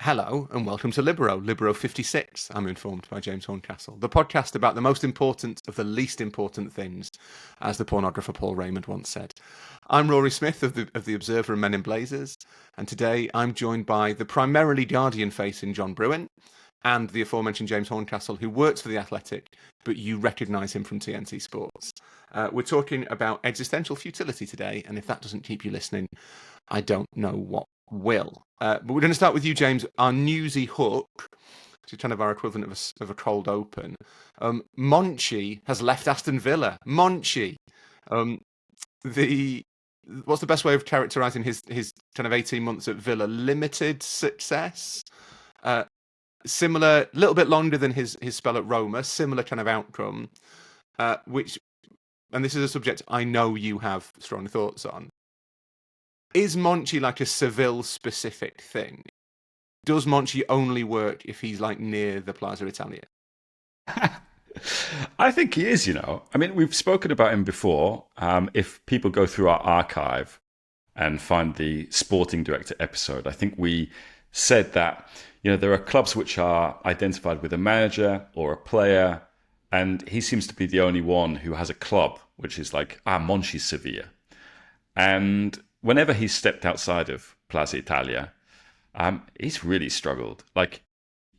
Hello and welcome to Libero 56, I'm informed by James Horncastle, the podcast about the most important of the least important things, as the pornographer Paul Raymond once said. I'm Rory Smith of the Observer and Men in Blazers, and today I'm joined by the primarily Guardian face in John Brewin, and the aforementioned James Horncastle, who works for The Athletic, but you recognise him from TNT Sports. We're talking about existential futility today, and if that doesn't keep you listening, I don't know what will. But we're going to start with you, James. Our newsy hook, which is kind of our equivalent of a cold open. Monchi has left Aston Villa. Monchi. What's the best way of characterising his kind of 18 months at Villa? Limited success. Similar, a little bit longer than his spell at Roma. Similar kind of outcome. And this is a subject I know you have strong thoughts on. Is Monchi like a Seville-specific thing? Does Monchi only work if he's like near the Plaza Italia? I think he is, I mean, we've spoken about him before. If people go through our archive and find the sporting director episode, I think we said that, there are clubs which are identified with a manager or a player, and he seems to be the only one who has a club, which is like, Monchi Sevilla. And whenever he's stepped outside of Plaza Italia, he's really struggled. Like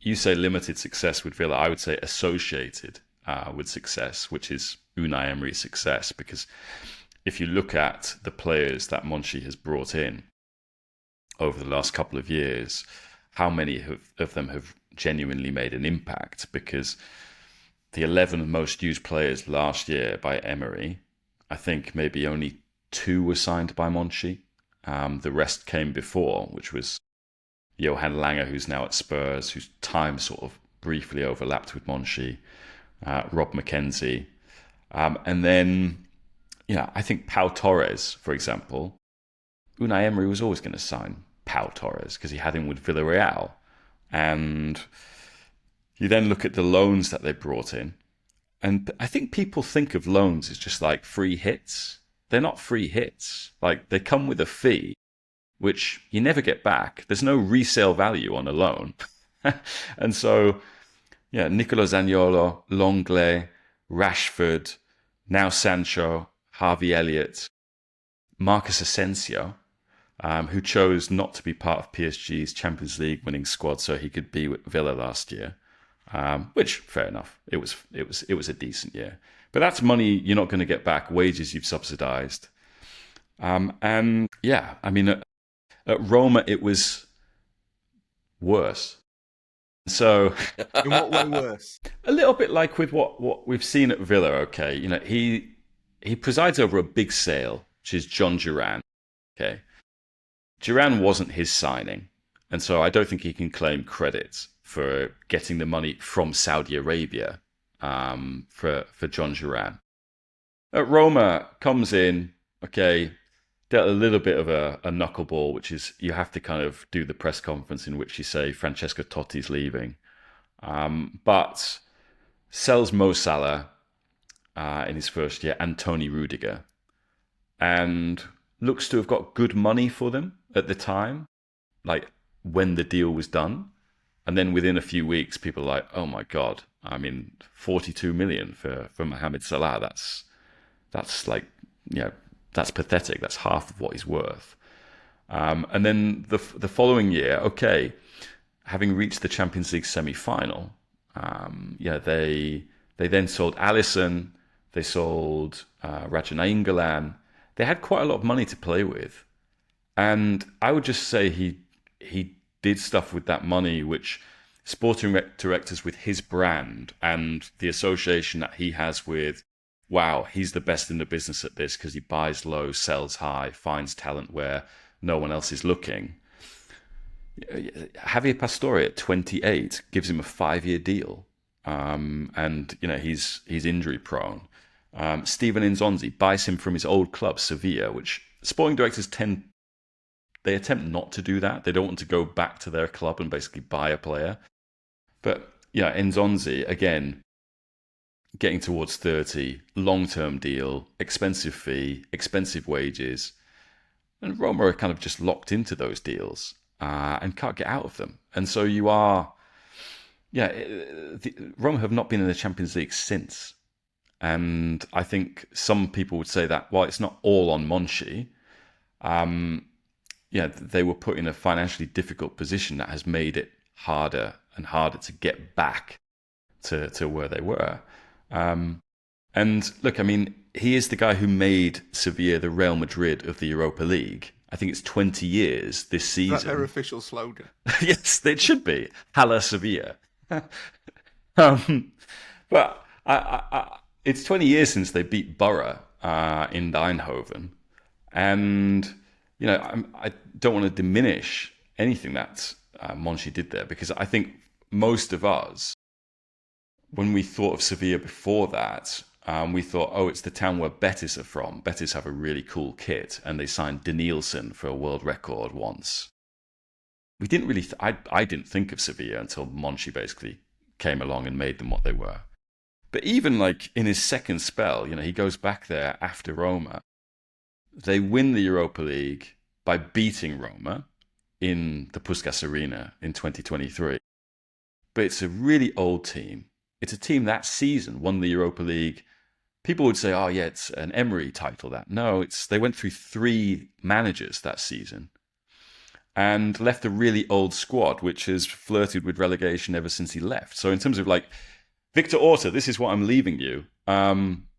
you say, limited success with Villa. I would say associated with success, which is Unai Emery's success. Because if you look at the players that Monchi has brought in over the last couple of years, how many of them have genuinely made an impact? Because the 11 most used players last year by Emery, I think maybe only 2 were signed by Monchi. The rest came before, which was Johan Lange, who's now at Spurs, whose time sort of briefly overlapped with Monchi, Rob McKenzie. And then, I think Pau Torres, for example, Unai Emery was always going to sign Pau Torres because he had him with Villarreal. And you then look at the loans that they brought in. And I think people think of loans as just like free hits. They're not free hits. Like, they come with a fee, which you never get back. There's no resale value on a loan. And so, Nicolo Zaniolo, Longley, Rashford, now Sancho, Harvey Elliott, Marcus Asensio, who chose not to be part of PSG's Champions League winning squad so he could be with Villa last year. Which, fair enough. It was a decent year. But that's money you're not going to get back, wages you've subsidised. And yeah, I mean, at Roma, it was worse. So, in what way worse? A little bit like with what we've seen at Villa, okay? He presides over a big sale, which is John Duran, okay? Duran wasn't his signing, and so I don't think he can claim credit for getting the money from Saudi Arabia for John Duran. At Roma, comes in, okay, dealt a little bit of a knuckleball, which is you have to kind of do the press conference in which you say Francesco Totti's leaving. But sells Mo Salah in his first year and Tony Rudiger. And looks to have got good money for them at the time, like when the deal was done. And then within a few weeks, people are like, oh my God, I mean, 42 million for Mohamed Salah. That's like, that's pathetic. That's half of what he's worth. And then the following year, okay, having reached the Champions League semi-final, they then sold Alisson, they sold Raja Nainggolan. They had quite a lot of money to play with. And I would just say he did stuff with that money, which sporting directors with his brand and the association that he has with, wow, he's the best in the business at this because he buys low, sells high, finds talent where no one else is looking. Javier Pastore at 28 gives him a 5-year deal. And, he's injury prone. Steven Nzonzi buys him from his old club, Sevilla, which sporting directors they attempt not to do that. They don't want to go back to their club and basically buy a player. But, Nzonzi, again, getting towards 30, long-term deal, expensive fee, expensive wages. And Roma are kind of just locked into those deals. and can't get out of them. And so you are, Roma have not been in the Champions League since. And I think some people would say that, well, it's not all on Monchi. They were put in a financially difficult position that has made it harder and harder to get back to where they were. And look, I mean, he is the guy who made Sevilla the Real Madrid of the Europa League. I think it's 20 years this season. Is that their official slogan? Yes, it should be. Hala Sevilla. But it's 20 years since they beat Borough in Eindhoven. And, I don't want to diminish anything that Monchi did there, because I think most of us, when we thought of Sevilla before that, we thought, oh, it's the town where Betis are from. Betis have a really cool kit, and they signed Danielson for a world record once. We didn't really, I didn't think of Sevilla until Monchi basically came along and made them what they were. But even like in his second spell, he goes back there after Roma. They win the Europa League by beating Roma in the Puskás Arena in 2023. But it's a really old team. It's a team that season won the Europa League. People would say, oh yeah, it's an Emery title that. No, they went through 3 managers that season and left a really old squad, which has flirted with relegation ever since he left. So in terms of like, Victor Orta, this is what I'm leaving you.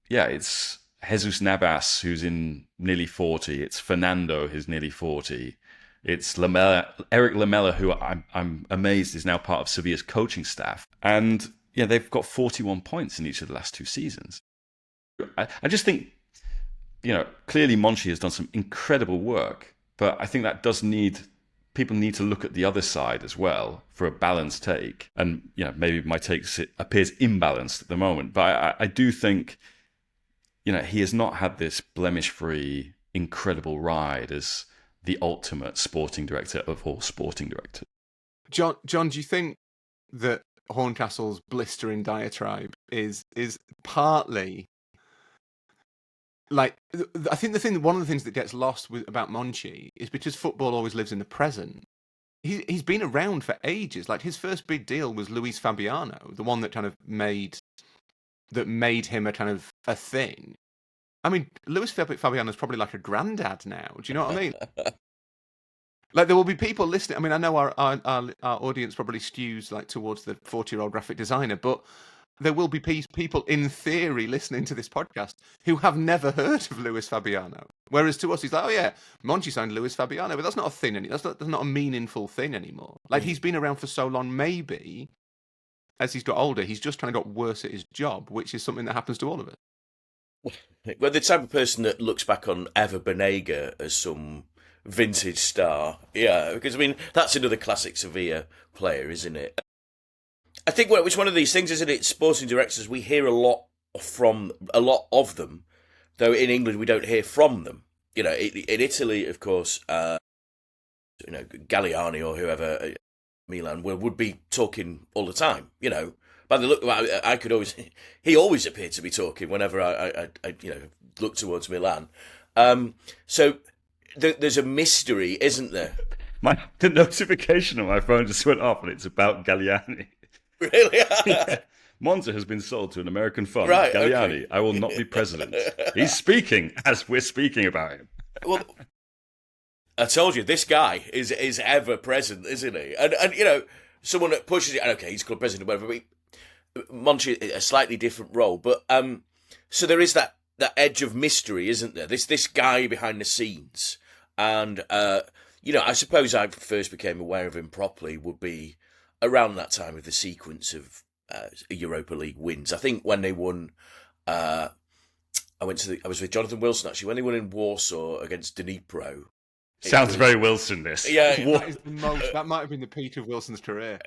It's Jesus Navas, who's in nearly 40. It's Fernando, who's nearly 40. It's Eric Lamela, who I'm amazed is now part of Sevilla's coaching staff. And they've got 41 points in each of the last 2 seasons. I just think, clearly Monchi has done some incredible work, but I think that people need to look at the other side as well for a balanced take. And, maybe my take appears imbalanced at the moment, but I do think, he has not had this blemish-free, incredible ride as the ultimate sporting director of all sporting directors. John, do you think that Horncastle's blistering diatribe is partly like, I think one of the things that gets lost about Monchi is because football always lives in the present. He's been around for ages. Like, his first big deal was Luis Fabiano, the one that kind of made him a kind of a thing. I mean, Luis Fabiano is probably like a granddad now. Do you know what I mean? Like, there will be people listening. I mean, I know our audience probably skews like towards the 40-year-old graphic designer, but there will be people in theory listening to this podcast who have never heard of Luis Fabiano. Whereas to us, he's like, oh yeah, Monchi signed Luis Fabiano, but that's not a thing anymore. That's not a meaningful thing anymore. Like, he's been around for so long, maybe as he's got older, he's just kind of got worse at his job, which is something that happens to all of us. Well, the type of person that looks back on Ever Banega as some vintage star, because I mean that's another classic Sevilla player, isn't it? I think it's one of these things, isn't it? Sporting directors, we hear a lot of them, though in England we don't hear from them. In Italy, of course, Galliani or whoever, Milan would be talking all the time. By the look, he always appeared to be talking whenever I look towards Milan. So there's a mystery, isn't there? The notification on my phone just went off, and it's about Galliani. Really? Yeah. Monza has been sold to an American fund. Right, Galliani, okay. I will not be president. He's speaking as we're speaking about him. Well, I told you, this guy is ever present, isn't he? And someone that pushes it, okay, he's club president or whatever, but Monchi, a slightly different role. But so there is that edge of mystery, isn't there? This guy behind the scenes. And, I suppose I first became aware of him properly would be around that time of the sequence of Europa League wins. I think when they won, I was with Jonathan Wilson actually, when they won in Warsaw against Dnipro. Sounds very Wilson, this. Yeah. That might have been the peak of Wilson's career.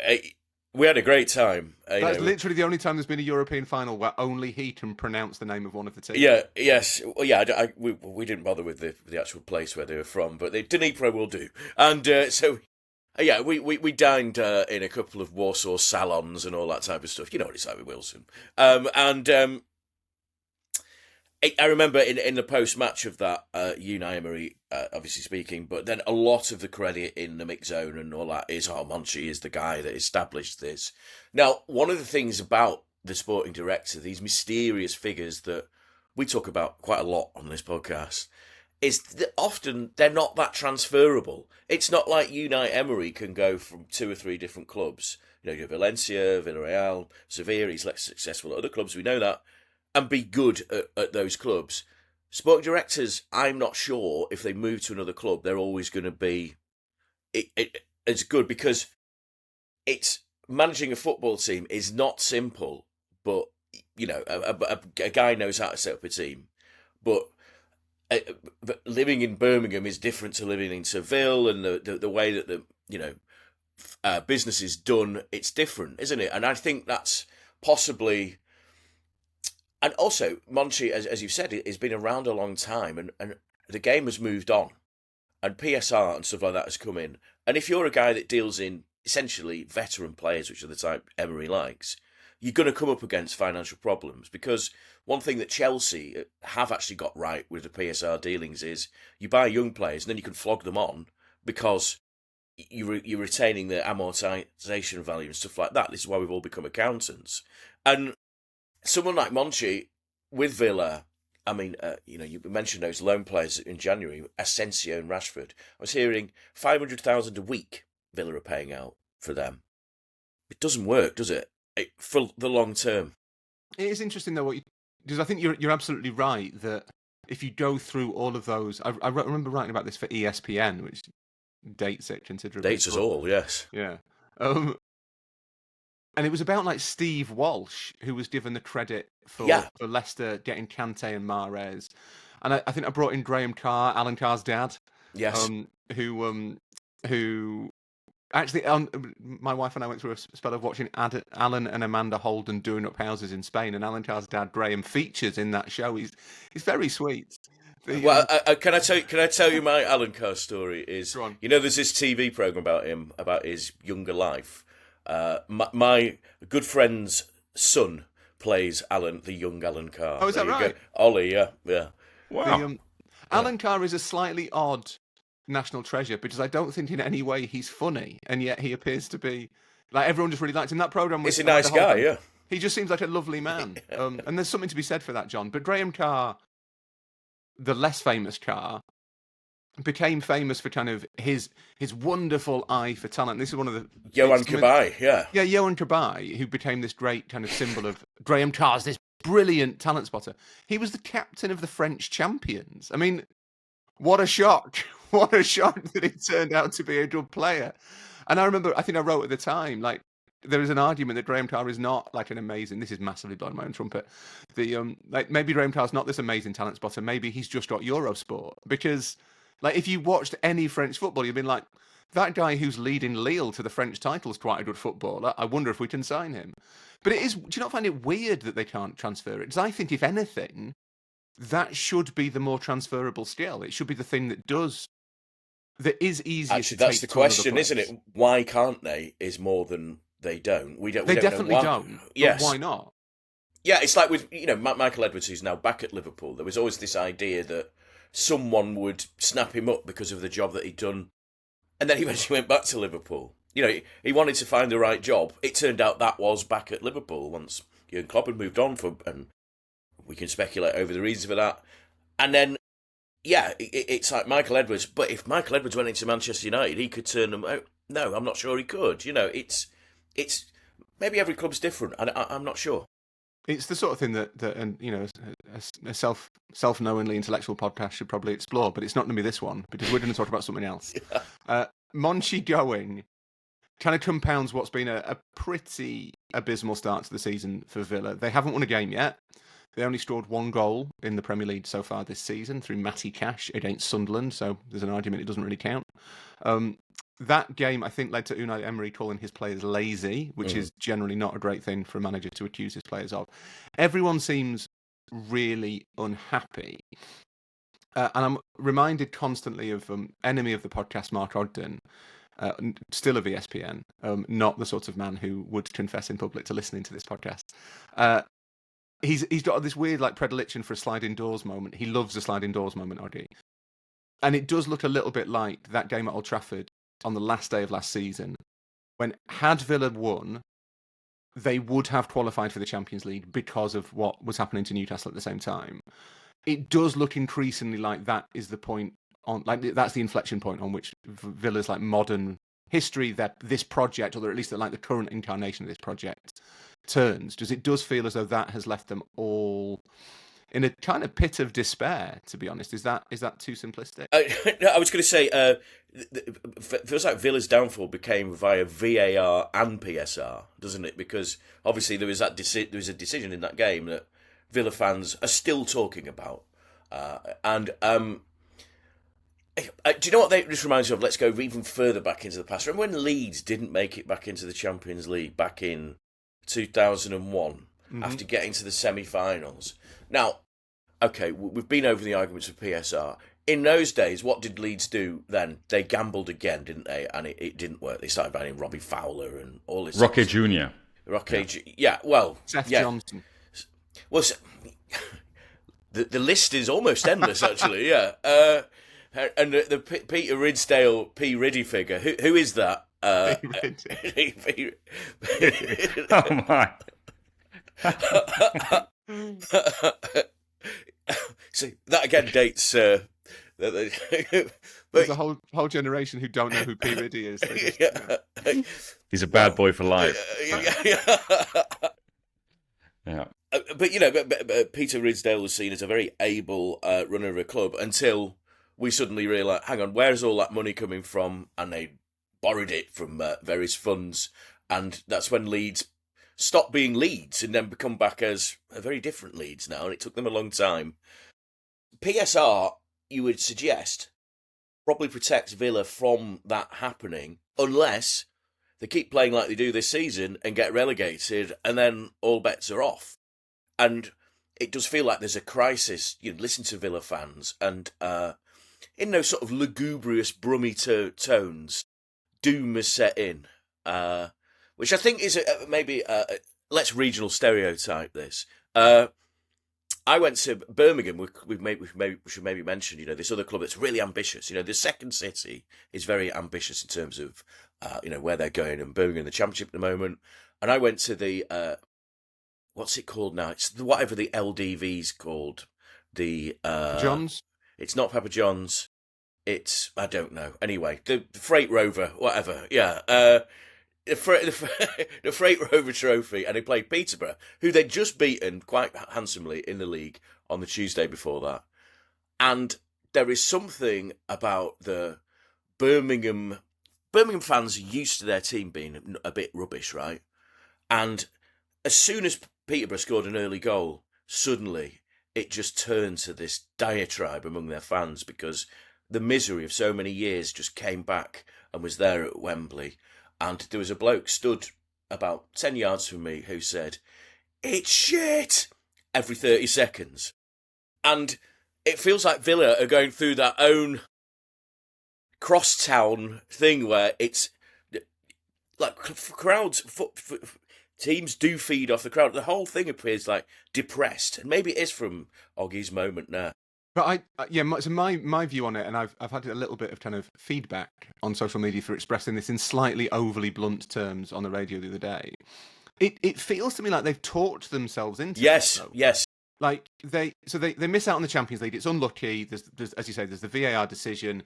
We had a great time. That's literally the only time there's been a European final where only he can pronounce the name of one of the teams. Yeah, yes. Well, yeah, we didn't bother with the actual place where they were from, but Dnipro will do. And we dined in a couple of Warsaw salons and all that type of stuff. You know what it's like with Wilson. I remember in the post-match of that, Unai Emery obviously speaking, but then a lot of the credit in the mix zone and all that is, Monchi is the guy that established this. Now, one of the things about the sporting director, these mysterious figures that we talk about quite a lot on this podcast, is that often they're not that transferable. It's not like Unai Emery can go from 2 or 3 different clubs. You know, Valencia, Villarreal, Sevilla, he's less successful at other clubs, we know that, and be good at those clubs. Sporting directors, I'm not sure if they move to another club, they're always going to be it's good, because it's managing a football team is not simple, but you know, a guy knows how to set up a team. But living in Birmingham is different to living in Seville, and the way that the business is done, it's different, isn't it? And I think that's possibly. And also, Monchi, as you've said, has been around a long time, and the game has moved on, and PSR and stuff like that has come in. And if you're a guy that deals in essentially veteran players, which are the type Emery likes, you're going to come up against financial problems. Because one thing that Chelsea have actually got right with the PSR dealings is you buy young players and then you can flog them on, because you're retaining the amortization value and stuff like that. This is why we've all become accountants. And someone like Monchi with Villa, I mean, you mentioned those loan players in January, Asensio and Rashford. I was hearing 500,000 a week Villa are paying out for them. It doesn't work, does it? For the long term. It is interesting though, because I think you're absolutely right that if you go through all of those, I remember writing about this for ESPN, which dates it considerably. Dates us all, yes. Yeah. And it was about like Steve Walsh, who was given the credit for Leicester getting Kante and Mahrez. And I think I brought in Graham Carr, Alan Carr's dad. Yes. Who actually, my wife and I went through a spell of watching Alan and Amanda Holden doing up houses in Spain, and Alan Carr's dad, Graham, features in that show. He's very sweet. Well, can I tell you my Alan Carr story? Is, you know, there's this TV program about him, about his younger life. My good friend's son plays the young Alan Carr. Oh, is that right? Ollie, yeah. Wow. Alan Carr is a slightly odd national treasure, because I don't think in any way he's funny, and yet he appears to be, like, everyone just really likes him. That program was, he's a nice guy, yeah. He just seems like a lovely man. And there's something to be said for that, John. But Graham Carr, the less famous Carr, became famous for kind of his wonderful eye for talent. This is one of the Johan Cabaye, yeah. Yeah, Johan Cabaye, who became this great kind of symbol of Graham Carr's this brilliant talent spotter. He was the captain of the French champions. I mean, what a shock. What a shock that he turned out to be a good player. And I remember, I think I wrote at the time, like, there is an argument that Graham Carr is not like an amazing, this is massively blowing my own trumpet, like, maybe Graham Carr's not this amazing talent spotter, maybe he's just got Eurosport. Because, like, if you watched any French football, you'd been like, that guy who's leading Lille to the French title is quite a good footballer. I wonder if we can sign him. But it is, do you not find it weird that they can't transfer it? Because I think, if anything, that should be the more transferable skill. It should be the thing that is easier to take. That's the question, isn't it? Why can't they? Is more than they don't. We don't definitely know why. don't. Yes. But why not? Yeah, it's like with, Michael Edwards, who's now back at Liverpool. There was always this idea that someone would snap him up because of the job that he'd done, and then he eventually went back to Liverpool. He wanted to find the right job. It turned out that was back at Liverpool once Jurgen Klopp had moved on, and we can speculate over the reasons for that. And then, yeah, it's like Michael Edwards. But if Michael Edwards went into Manchester United, he could turn them out. No, I'm not sure he could. It's maybe every club's different, and I'm not sure. It's the sort of thing that a self-knowingly intellectual podcast should probably explore, but it's not going to be this one, because we're going to talk about something else. Monchi going kind of compounds what's been a pretty abysmal start to the season for Villa. They haven't won a game yet. They only scored 1 goal in the Premier League so far this season through Matty Cash against Sunderland, so there's an argument it doesn't really count. That game, I think, led to Unai Emery calling his players lazy, which is generally not a great thing for a manager to accuse his players of. Everyone seems really unhappy. And I'm reminded constantly of enemy of the podcast, Mark Ogden, still of ESPN, not the sort of man who would confess in public to listening to this podcast. he's got this weird like predilection for a sliding doors moment. He loves a sliding doors moment, Oddy. And it does look a little bit like that game at Old Trafford on the last day of last season, when had Villa won, they would have qualified for the Champions League because of what was happening to Newcastle at the same time. It does look increasingly like that is the point on, like that's the inflection point on which Villa's like modern history, that this project, or at least like the current incarnation of this project, turns. It does feel as though that has left them all in a kind of pit of despair, to be honest. Is that too simplistic? No, I was going to say, feels like Villa's downfall became via VAR and PSR, doesn't it? Because obviously there was a decision in that game that Villa fans are still talking about. Do you know what this reminds me of? Let's go even further back into the past. Remember when Leeds didn't make it back into the Champions League back in 2001 after getting to the semi-finals? Now, okay, we've been over the arguments of PSR. In those days, what did Leeds do then? They gambled again, didn't they? And it didn't work. They started banning Robbie Fowler and all this. Rocky Jr. Seth Johnson. Well, the list is almost endless, actually, yeah. And the Peter Ridsdale P. Riddy figure, who is that? Oh, my. See, that again dates. There's a whole generation who don't know who P. Riddy is. He's a bad boy for life. Yeah. But Peter Ridsdale was seen as a very able runner of a club until we suddenly realised, hang on, where's all that money coming from? And they borrowed it from various funds, and that's when Leeds stopped being Leeds and then become back as a very different Leeds now, and it took them a long time. PSR, you would suggest, probably protects Villa from that happening, unless they keep playing like they do this season and get relegated, and then all bets are off. And it does feel like there's a crisis. You listen to Villa fans, and in those sort of lugubrious, brummy tones, doom has set in, which I think is maybe let's regional stereotype this. I went to Birmingham. We should maybe mention, this other club that's really ambitious. The second city is very ambitious in terms of, where they're going, and Birmingham in the Championship at the moment. And I went to the, what's it called now? It's whatever the LDV's called. The John's? It's not Papa John's. It's, I don't know. Anyway, the Freight Rover, whatever. Yeah. The Freight Rover Trophy, and they played Peterborough, who they'd just beaten quite handsomely in the league on the Tuesday before that. And there is something about the Birmingham fans are used to their team being a bit rubbish, right? And as soon as Peterborough scored an early goal, suddenly it just turned to this diatribe among their fans, because the misery of so many years just came back and was there at Wembley. And there was a bloke stood about 10 yards from me who said, "It's shit," every 30 seconds. And it feels like Villa are going through their own crosstown thing where it's like crowds, teams do feed off the crowd. The whole thing appears like depressed. And maybe it is from Oggy's moment now. But so my view on it, and I've had a little bit of kind of feedback on social media for expressing this in slightly overly blunt terms on the radio the other day. It feels to me like they've talked themselves into yes, it, yes. Like they miss out on the Champions League. It's unlucky. There's as you say, there's the VAR decision.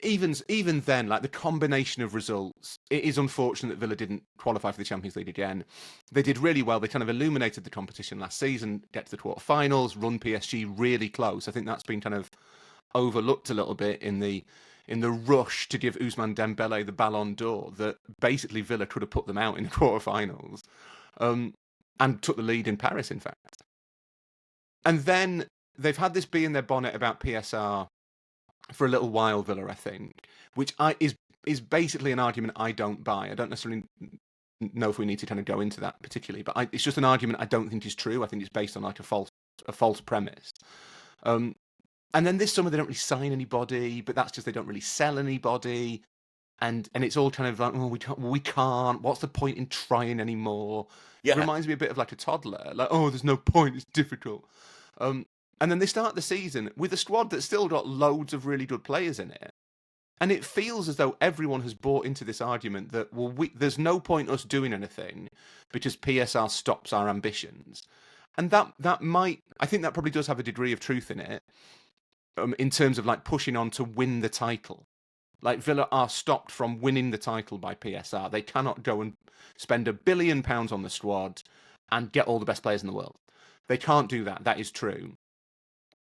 Even then, like the combination of results, it is unfortunate that Villa didn't qualify for the Champions League again. They did really well. They kind of illuminated the competition last season, get to the quarterfinals, run PSG really close. I think that's been kind of overlooked a little bit in the rush to give Ousmane Dembele the Ballon d'Or. That basically Villa could have put them out in the quarterfinals, and took the lead in Paris, in fact. And then they've had this bee in their bonnet about PSR for a little while, Villa, I think, which is basically an argument I don't buy. I don't necessarily know if we need to kind of go into that particularly, but it's just an argument I don't think is true. I think it's based on like a false premise. And then this summer they don't really sign anybody, but that's just they don't really sell anybody. and it's all kind of like, oh, we can't. What's the point in trying anymore? Yeah. It reminds me a bit of like a toddler, like, oh, there's no point, it's difficult. And then they start the season with a squad that's still got loads of really good players in it. And it feels as though everyone has bought into this argument that, well, there's no point us doing anything because PSR stops our ambitions. And that might, I think that probably does have a degree of truth in it, in terms of like pushing on to win the title. Like Villa are stopped from winning the title by PSR. They cannot go and spend £1 billion on the squad and get all the best players in the world. They can't do that. That is true.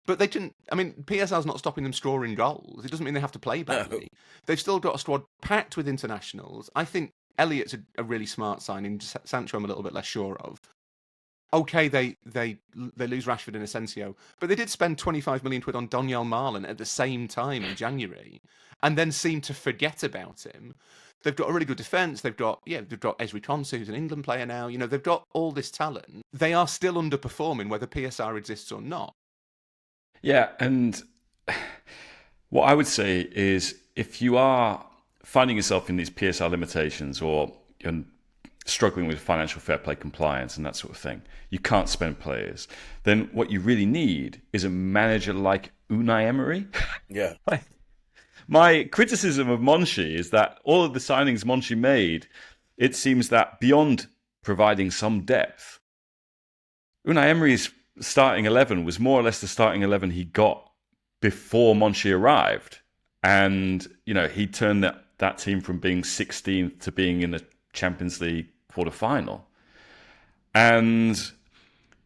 But they can. I mean, PSR's not stopping them scoring goals. It doesn't mean they have to play badly. No. They've still got a squad packed with internationals. I think Elliott's a really smart signing. Sancho, I'm a little bit less sure of. Okay, they lose Rashford and Asensio, but they did spend 25 million quid on Donyell Marlon at the same time in January, and then seem to forget about him. They've got a really good defence. They've got Ezri Konsa, who's an England player now. You know, they've got all this talent. They are still underperforming, whether PSR exists or not. Yeah, and what I would say is if you are finding yourself in these PSR limitations or you're struggling with financial fair play compliance and that sort of thing, you can't spend players, then what you really need is a manager like Unai Emery. Yeah. My criticism of Monchi is that all of the signings Monchi made, it seems that beyond providing some depth, Unai Emery's starting 11 was more or less the starting 11 he got before Monchi arrived. And, you know, he turned that team from being 16th to being in the Champions League quarter-final. And,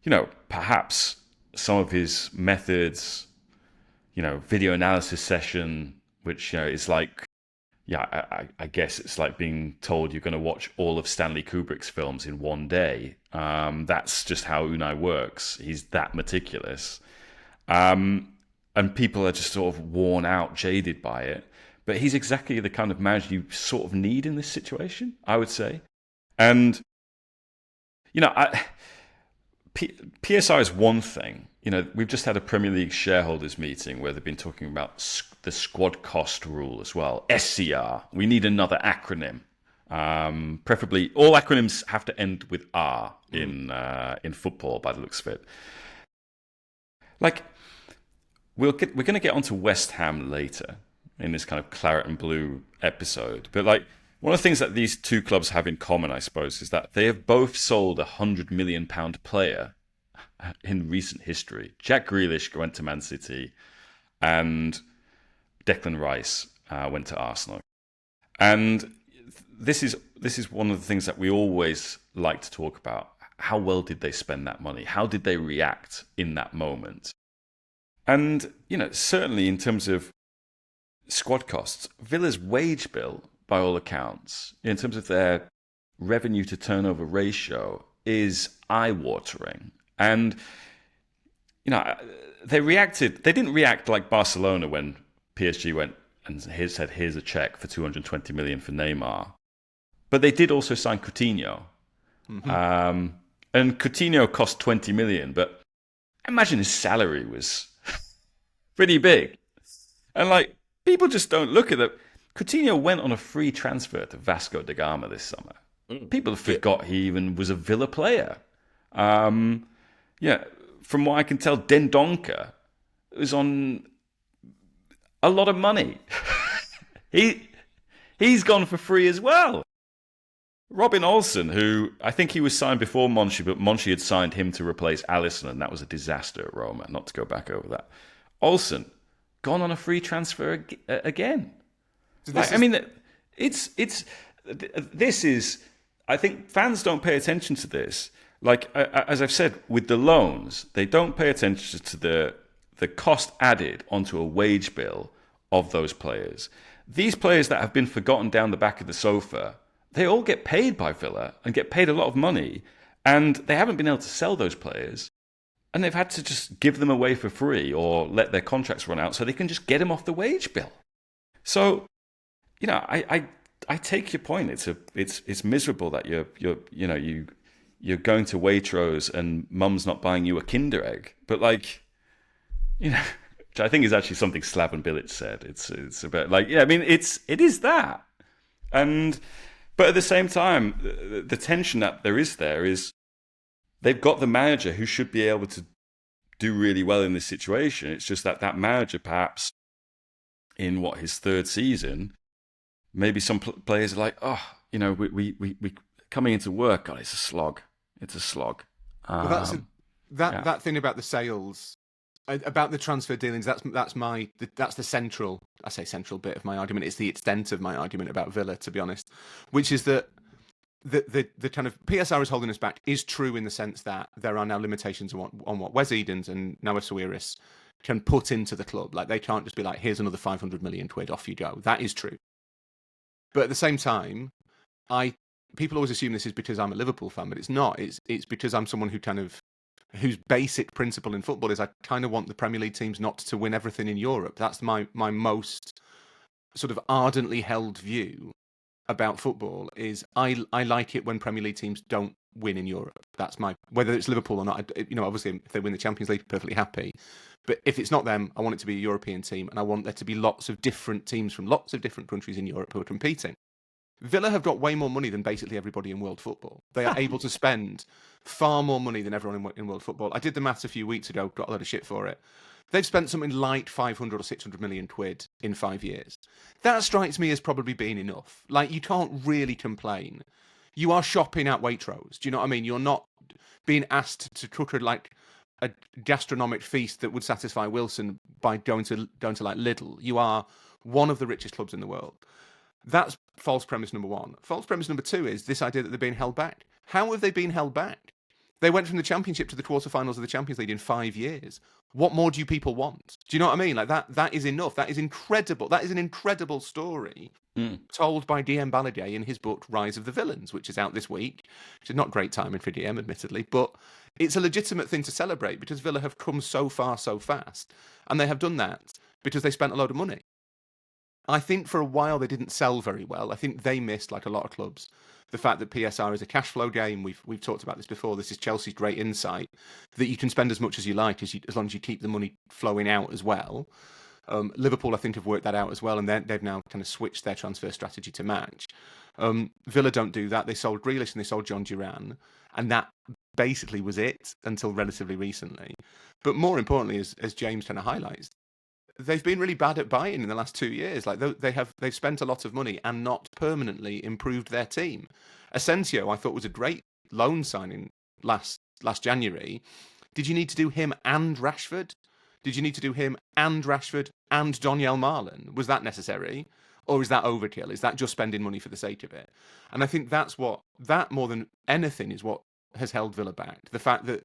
you know, perhaps some of his methods, you know, video analysis session, which, you know, is like, yeah, I guess it's like being told you're going to watch all of Stanley Kubrick's films in one day. That's just how Unai works. He's that meticulous. And people are just sort of worn out, jaded by it. But he's exactly the kind of manager you sort of need in this situation, I would say. And, you know, PSR is one thing. You know, we've just had a Premier League shareholders meeting where they've been talking about the squad cost rule as well. SCR. We need another acronym. Preferably, all acronyms have to end with R in football, by the looks of it. Like, we're going to get onto West Ham later in this kind of claret and blue episode. But like, one of the things that these two clubs have in common, I suppose, is that they have both sold £100 million player in recent history. Jack Grealish went to Man City, and Declan Rice went to Arsenal. And this is one of the things that we always like to talk about. How well did they spend that money? How did they react in that moment? And, you know, certainly in terms of squad costs, Villa's wage bill, by all accounts, in terms of their revenue to turnover ratio, is eye-watering. And, you know, they didn't react like Barcelona when PSG went and said, here's a check for 220 million for Neymar. But they did also sign Coutinho. Mm-hmm. And Coutinho cost 20 million, but I imagine his salary was pretty big. And like, people just don't look at it. Coutinho went on a free transfer to Vasco da Gama this summer. People forgot he even was a Villa player. Yeah, from what I can tell, Dendoncker was on a lot of money. He's gone for free as well. Robin Olsen, who I think he was signed before Monchi, but Monchi had signed him to replace Alisson, and that was a disaster at Roma. Not to go back over that. Olsen gone on a free transfer again. I mean, this is. I think fans don't pay attention to this. Like, as I've said, with the loans, they don't pay attention to the cost added onto a wage bill of those players. These players that have been forgotten down the back of the sofa, they all get paid by Villa and get paid a lot of money, and they haven't been able to sell those players, and they've had to just give them away for free or let their contracts run out so they can just get them off the wage bill. So, you know, I take your point. It's miserable that you're going to Waitrose and mum's not buying you a Kinder Egg. But like, you know, which I think is actually something Slaven Bilic said. It's about like, yeah, I mean, it is that. But at the same time, the tension that there is they've got the manager who should be able to do really well in this situation. It's just that manager, perhaps in his third season, maybe some players are like, oh, we coming into work, God, it's a slog. It's a slog. Well, that thing about the sales, about the transfer dealings. That's the central. I say central bit of my argument. It's the extent of my argument about Villa, to be honest, which is that the kind of PSR is holding us back is true in the sense that there are now limitations on what Wes Edens and Noah Sawiris can put into the club. Like, they can't just be like, here's another 500 million quid, off you go. That is true. But at the same time, people always assume this is because I'm a Liverpool fan, but it's not. It's because I'm someone whose basic principle in football is I kind of want the Premier League teams not to win everything in Europe. That's my most sort of ardently held view about football. Is I like it when Premier League teams don't win in Europe. That's whether it's Liverpool or not. Obviously, if they win the Champions League, perfectly happy. But if it's not them, I want it to be a European team, and I want there to be lots of different teams from lots of different countries in Europe who are competing. Villa have got way more money than basically everybody in world football. They are able to spend far more money than everyone in world football. I did the maths a few weeks ago, got a lot of shit for it. They've spent something like 500 or 600 million quid in 5 years. That strikes me as probably being enough. Like, you can't really complain. You are shopping at Waitrose. Do you know what I mean? You're not being asked to cook a gastronomic feast that would satisfy Wilson by going to like Lidl. You are one of the richest clubs in the world. That's false premise number one. False premise number two is this idea that they're being held back. How have they been held back? They went from the Championship to the quarterfinals of the Champions League in 5 years. What more do you people want? Do you know what I mean? Like, that is enough. That is incredible. That is an incredible story told by DM Balaguer in his book Rise of the Villains, which is out this week, which is not great timing for DM, admittedly, but it's a legitimate thing to celebrate because Villa have come so far so fast, and they have done that because they spent a load of money. I think for a while they didn't sell very well. I think they missed, like a lot of clubs, the fact that PSR is a cash flow game. We've talked about this before. This is Chelsea's great insight, that you can spend as much as you like as long as you keep the money flowing out as well. Liverpool, I think, have worked that out as well, and they've now kind of switched their transfer strategy to match. Villa don't do that. They sold Grealish and they sold John Duran, and that basically was it until relatively recently. But more importantly, as James kind of highlights, they've been really bad at buying in the last 2 years. Like, they've spent a lot of money and not permanently improved their team. Asensio, I thought, was a great loan signing last January. Did you need to do him and Rashford? Did you need to do him and Rashford and Donyell Marlon? Was that necessary? Or is that overkill? Is that just spending money for the sake of it? And I think that more than anything is what has held Villa back. The fact that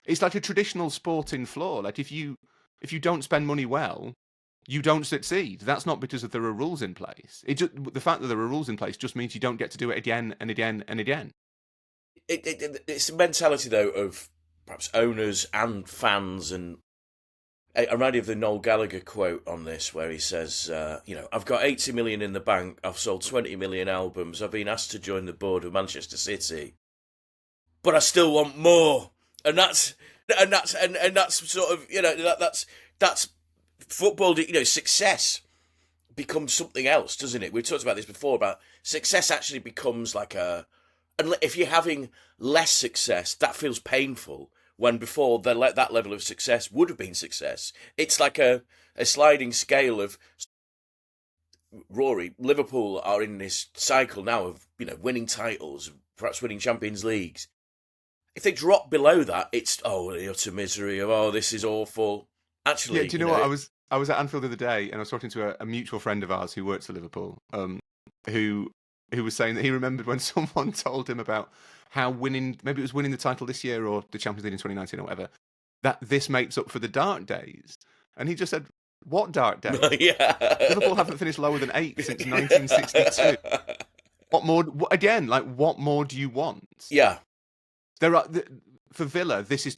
it's like a traditional sporting flaw. Like, if you don't spend money well, you don't succeed. That's not because there are rules in place. The fact that there are rules in place just means you don't get to do it again and again and again. It's the mentality, though, of perhaps owners and fans. And I remind you of the Noel Gallagher quote on this, where he says, I've got 80 million in the bank. I've sold 20 million albums. I've been asked to join the board of Manchester City, but I still want more. And that's sort of, that's football. Success becomes something else, doesn't it? We've talked about this before, about success actually becomes like if you're having less success, that feels painful, when before that level of success would have been success. It's like a sliding scale of, Rory, Liverpool are in this cycle now of, winning titles, perhaps winning Champions Leagues. If they drop below that, it's the utter misery of this is awful. Actually, yeah. Do you know what? I was at Anfield the other day, and I was talking to a mutual friend of ours who works for Liverpool, who was saying that he remembered when someone told him about how maybe it was winning the title this year or the Champions League in 2019 or whatever, that this makes up for the dark days, and he just said, "What dark days? Yeah. Liverpool haven't finished lower than 8th since 1962. What more? Again, like, what more do you want?" Yeah. There are for Villa. This is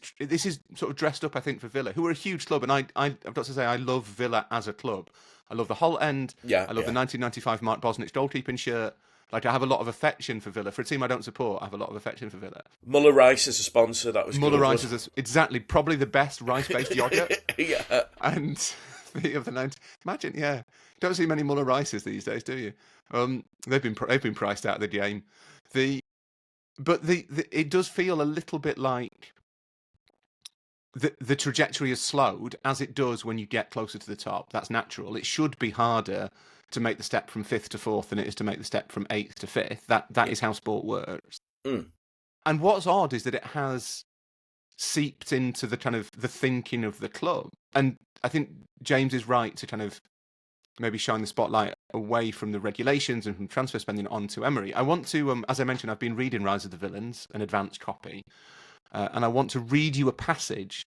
sort of dressed up, I think, for Villa, who are a huge club, and I've got to say I love Villa as a club. I love the whole end. Yeah, I love the 1995 Mark Bosnich goalkeeping shirt. Like, I have a lot of affection for Villa. For a team I don't support, I have a lot of affection for Villa. Muller Rice as a sponsor, that was Muller Rice is exactly probably the best rice-based yogurt. Yeah. And of the 90s, imagine, yeah. Don't see many Muller Rices these days, do you? They've been priced out of the game. But it does feel a little bit like the trajectory has slowed, as it does when you get closer to the top. That's natural. It should be harder to make the step from 5th to 4th than it is to make the step from 8th to 5th. That is how sport works. Mm. And what's odd is that it has seeped into the kind of the thinking of the club. And I think James is right to kind of maybe shine the spotlight away from the regulations and from transfer spending onto Emery. I want to, as I mentioned, I've been reading Rise of the Villains, an advanced copy, and I want to read you a passage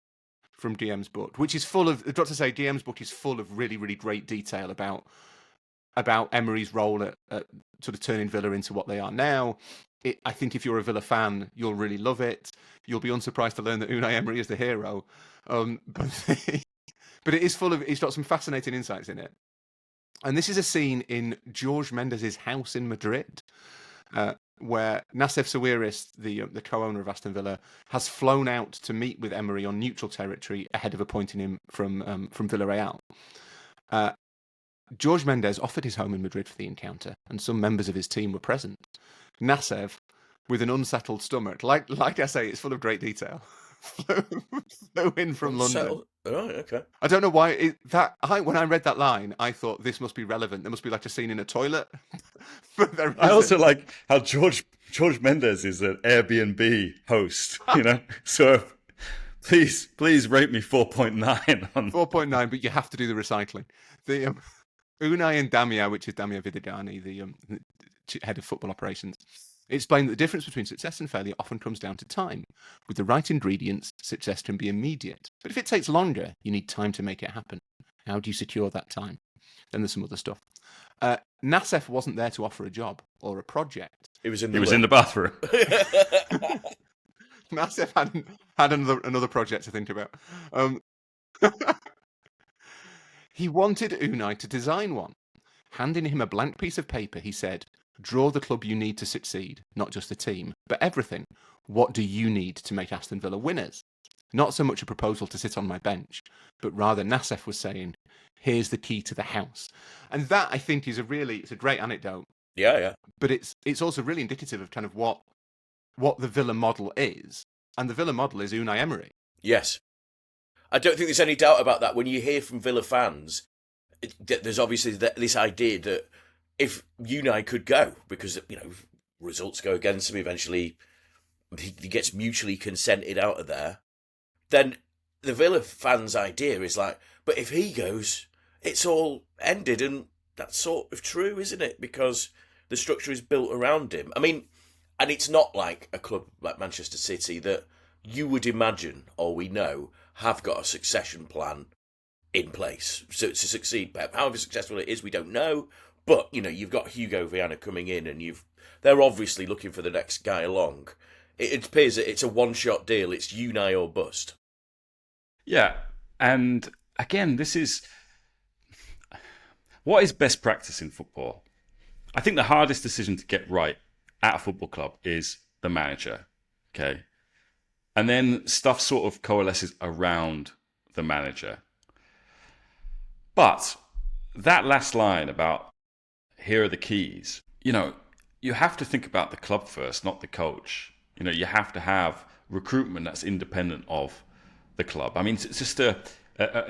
from DM's book, which is full of, I've got to say, DM's book is full of really, really great detail about Emery's role at sort of turning Villa into what they are now. I think if you're a Villa fan, you'll really love it. You'll be unsurprised to learn that Unai Emery is the hero. But it is full of, it's got some fascinating insights in it. And this is a scene in George Mendes' house in Madrid, where Nassef Sawiris, the co-owner of Aston Villa, has flown out to meet with Emery on neutral territory ahead of appointing him from Villarreal. George Mendes offered his home in Madrid for the encounter, and some members of his team were present. Nassef, with an unsettled stomach, like I say, it's full of great detail, flew in from London. Right, okay. I don't know why when I read that line, I thought this must be relevant. There must be like a scene in a toilet. But I also like how George Mendes is an Airbnb host, you know. So please rate me 4.9 on 4.9, but you have to do the recycling. The Unai and Damia, which is Damia Vidadani, the head of football operations, explained that the difference between success and failure often comes down to time. With the right ingredients, success can be immediate. But if it takes longer, you need time to make it happen. How do you secure that time? Then there's some other stuff. Nassef wasn't there to offer a job or a project. He was in the bathroom. Nassef had another project to think about. He wanted Unai to design one. Handing him a blank piece of paper, he said, "Draw the club you need to succeed, not just the team, but everything. What do you need to make Aston Villa winners?" Not so much a proposal to sit on my bench, but rather Nassef was saying, "Here's the key to the house." And that, I think, is it's a great anecdote. Yeah. But it's also really indicative of kind of what the Villa model is. And the Villa model is Unai Emery. Yes. I don't think there's any doubt about that. When you hear from Villa fans, there's obviously this idea that if Unai could go, because, you know, results go against him, eventually he gets mutually consented out of there, then the Villa fans' idea is like, but if he goes, it's all ended, and that's sort of true, isn't it? Because the structure is built around him. I mean, and it's not like a club like Manchester City that you would imagine, or we know, have got a succession plan in place to succeed Pep. However successful it is, we don't know. But, you know, you've got Hugo Viana coming in, and they're obviously looking for the next guy along. It appears that it's a one-shot deal. It's Unai or bust. Yeah, and again, this is what is best practice in football. I think the hardest decision to get right at a football club is the manager, okay? And then stuff sort of coalesces around the manager. But that last line about here are the keys, you know, you have to think about the club first, not the coach. You know, you have to have recruitment that's independent of the club. I mean, it's just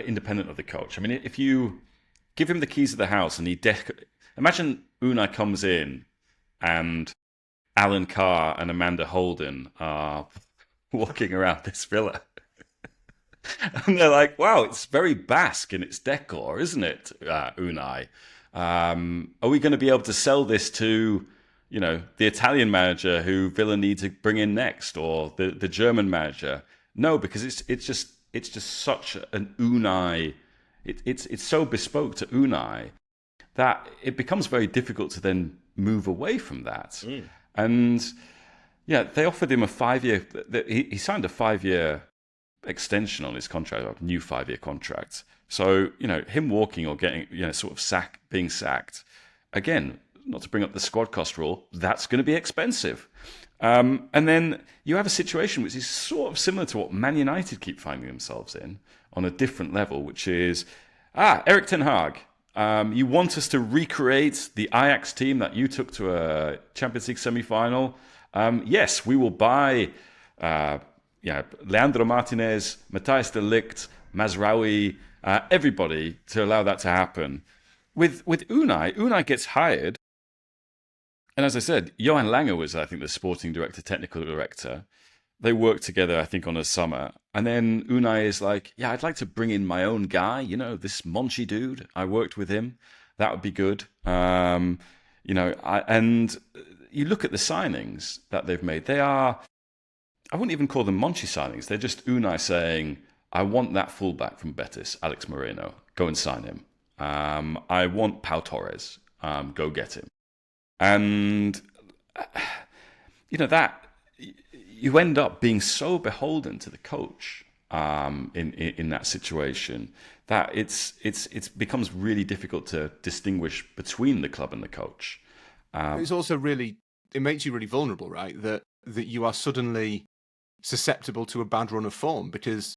independent of the coach. I mean, if you give him the keys of the house and imagine Unai comes in and Alan Carr and Amanda Holden are walking around this villa. And they're like, wow, it's very Basque in its decor, isn't it, Unai? Are we going to be able to sell this to, you know, the Italian manager who Villa need to bring in next, or the German manager? No, because it's just such an Unai. It's so bespoke to Unai that it becomes very difficult to then move away from that. Mm. And yeah, they offered him a 5-year. He signed a 5-year extension on his contract, a new 5-year contract. So, you know, him walking or getting, you know, sort of being sacked, again, not to bring up the squad cost rule, that's going to be expensive. And then you have a situation which is sort of similar to what Man United keep finding themselves in on a different level, which is, Erik ten Hag, You want us to recreate the Ajax team that you took to a Champions League semi-final? Yes, we will buy Leandro Martinez, Matthijs de Ligt, Mazraoui, everybody to allow that to happen. With Unai gets hired. And as I said, Johan Lange was, I think, the sporting director, technical director. They worked together, I think, on a summer. And then Unai is like, yeah, I'd like to bring in my own guy, this Monchi dude. I worked with him. That would be good. And you look at the signings that they've made. They are, I wouldn't even call them Monchi signings. They're just Unai saying, I want that fullback from Betis, Alex Moreno. Go and sign him. I want Pau Torres. Go get him. And, that you end up being so beholden to the coach in that situation that it becomes really difficult to distinguish between the club and the coach. It's also it makes you really vulnerable, right? That you are suddenly susceptible to a bad run of form because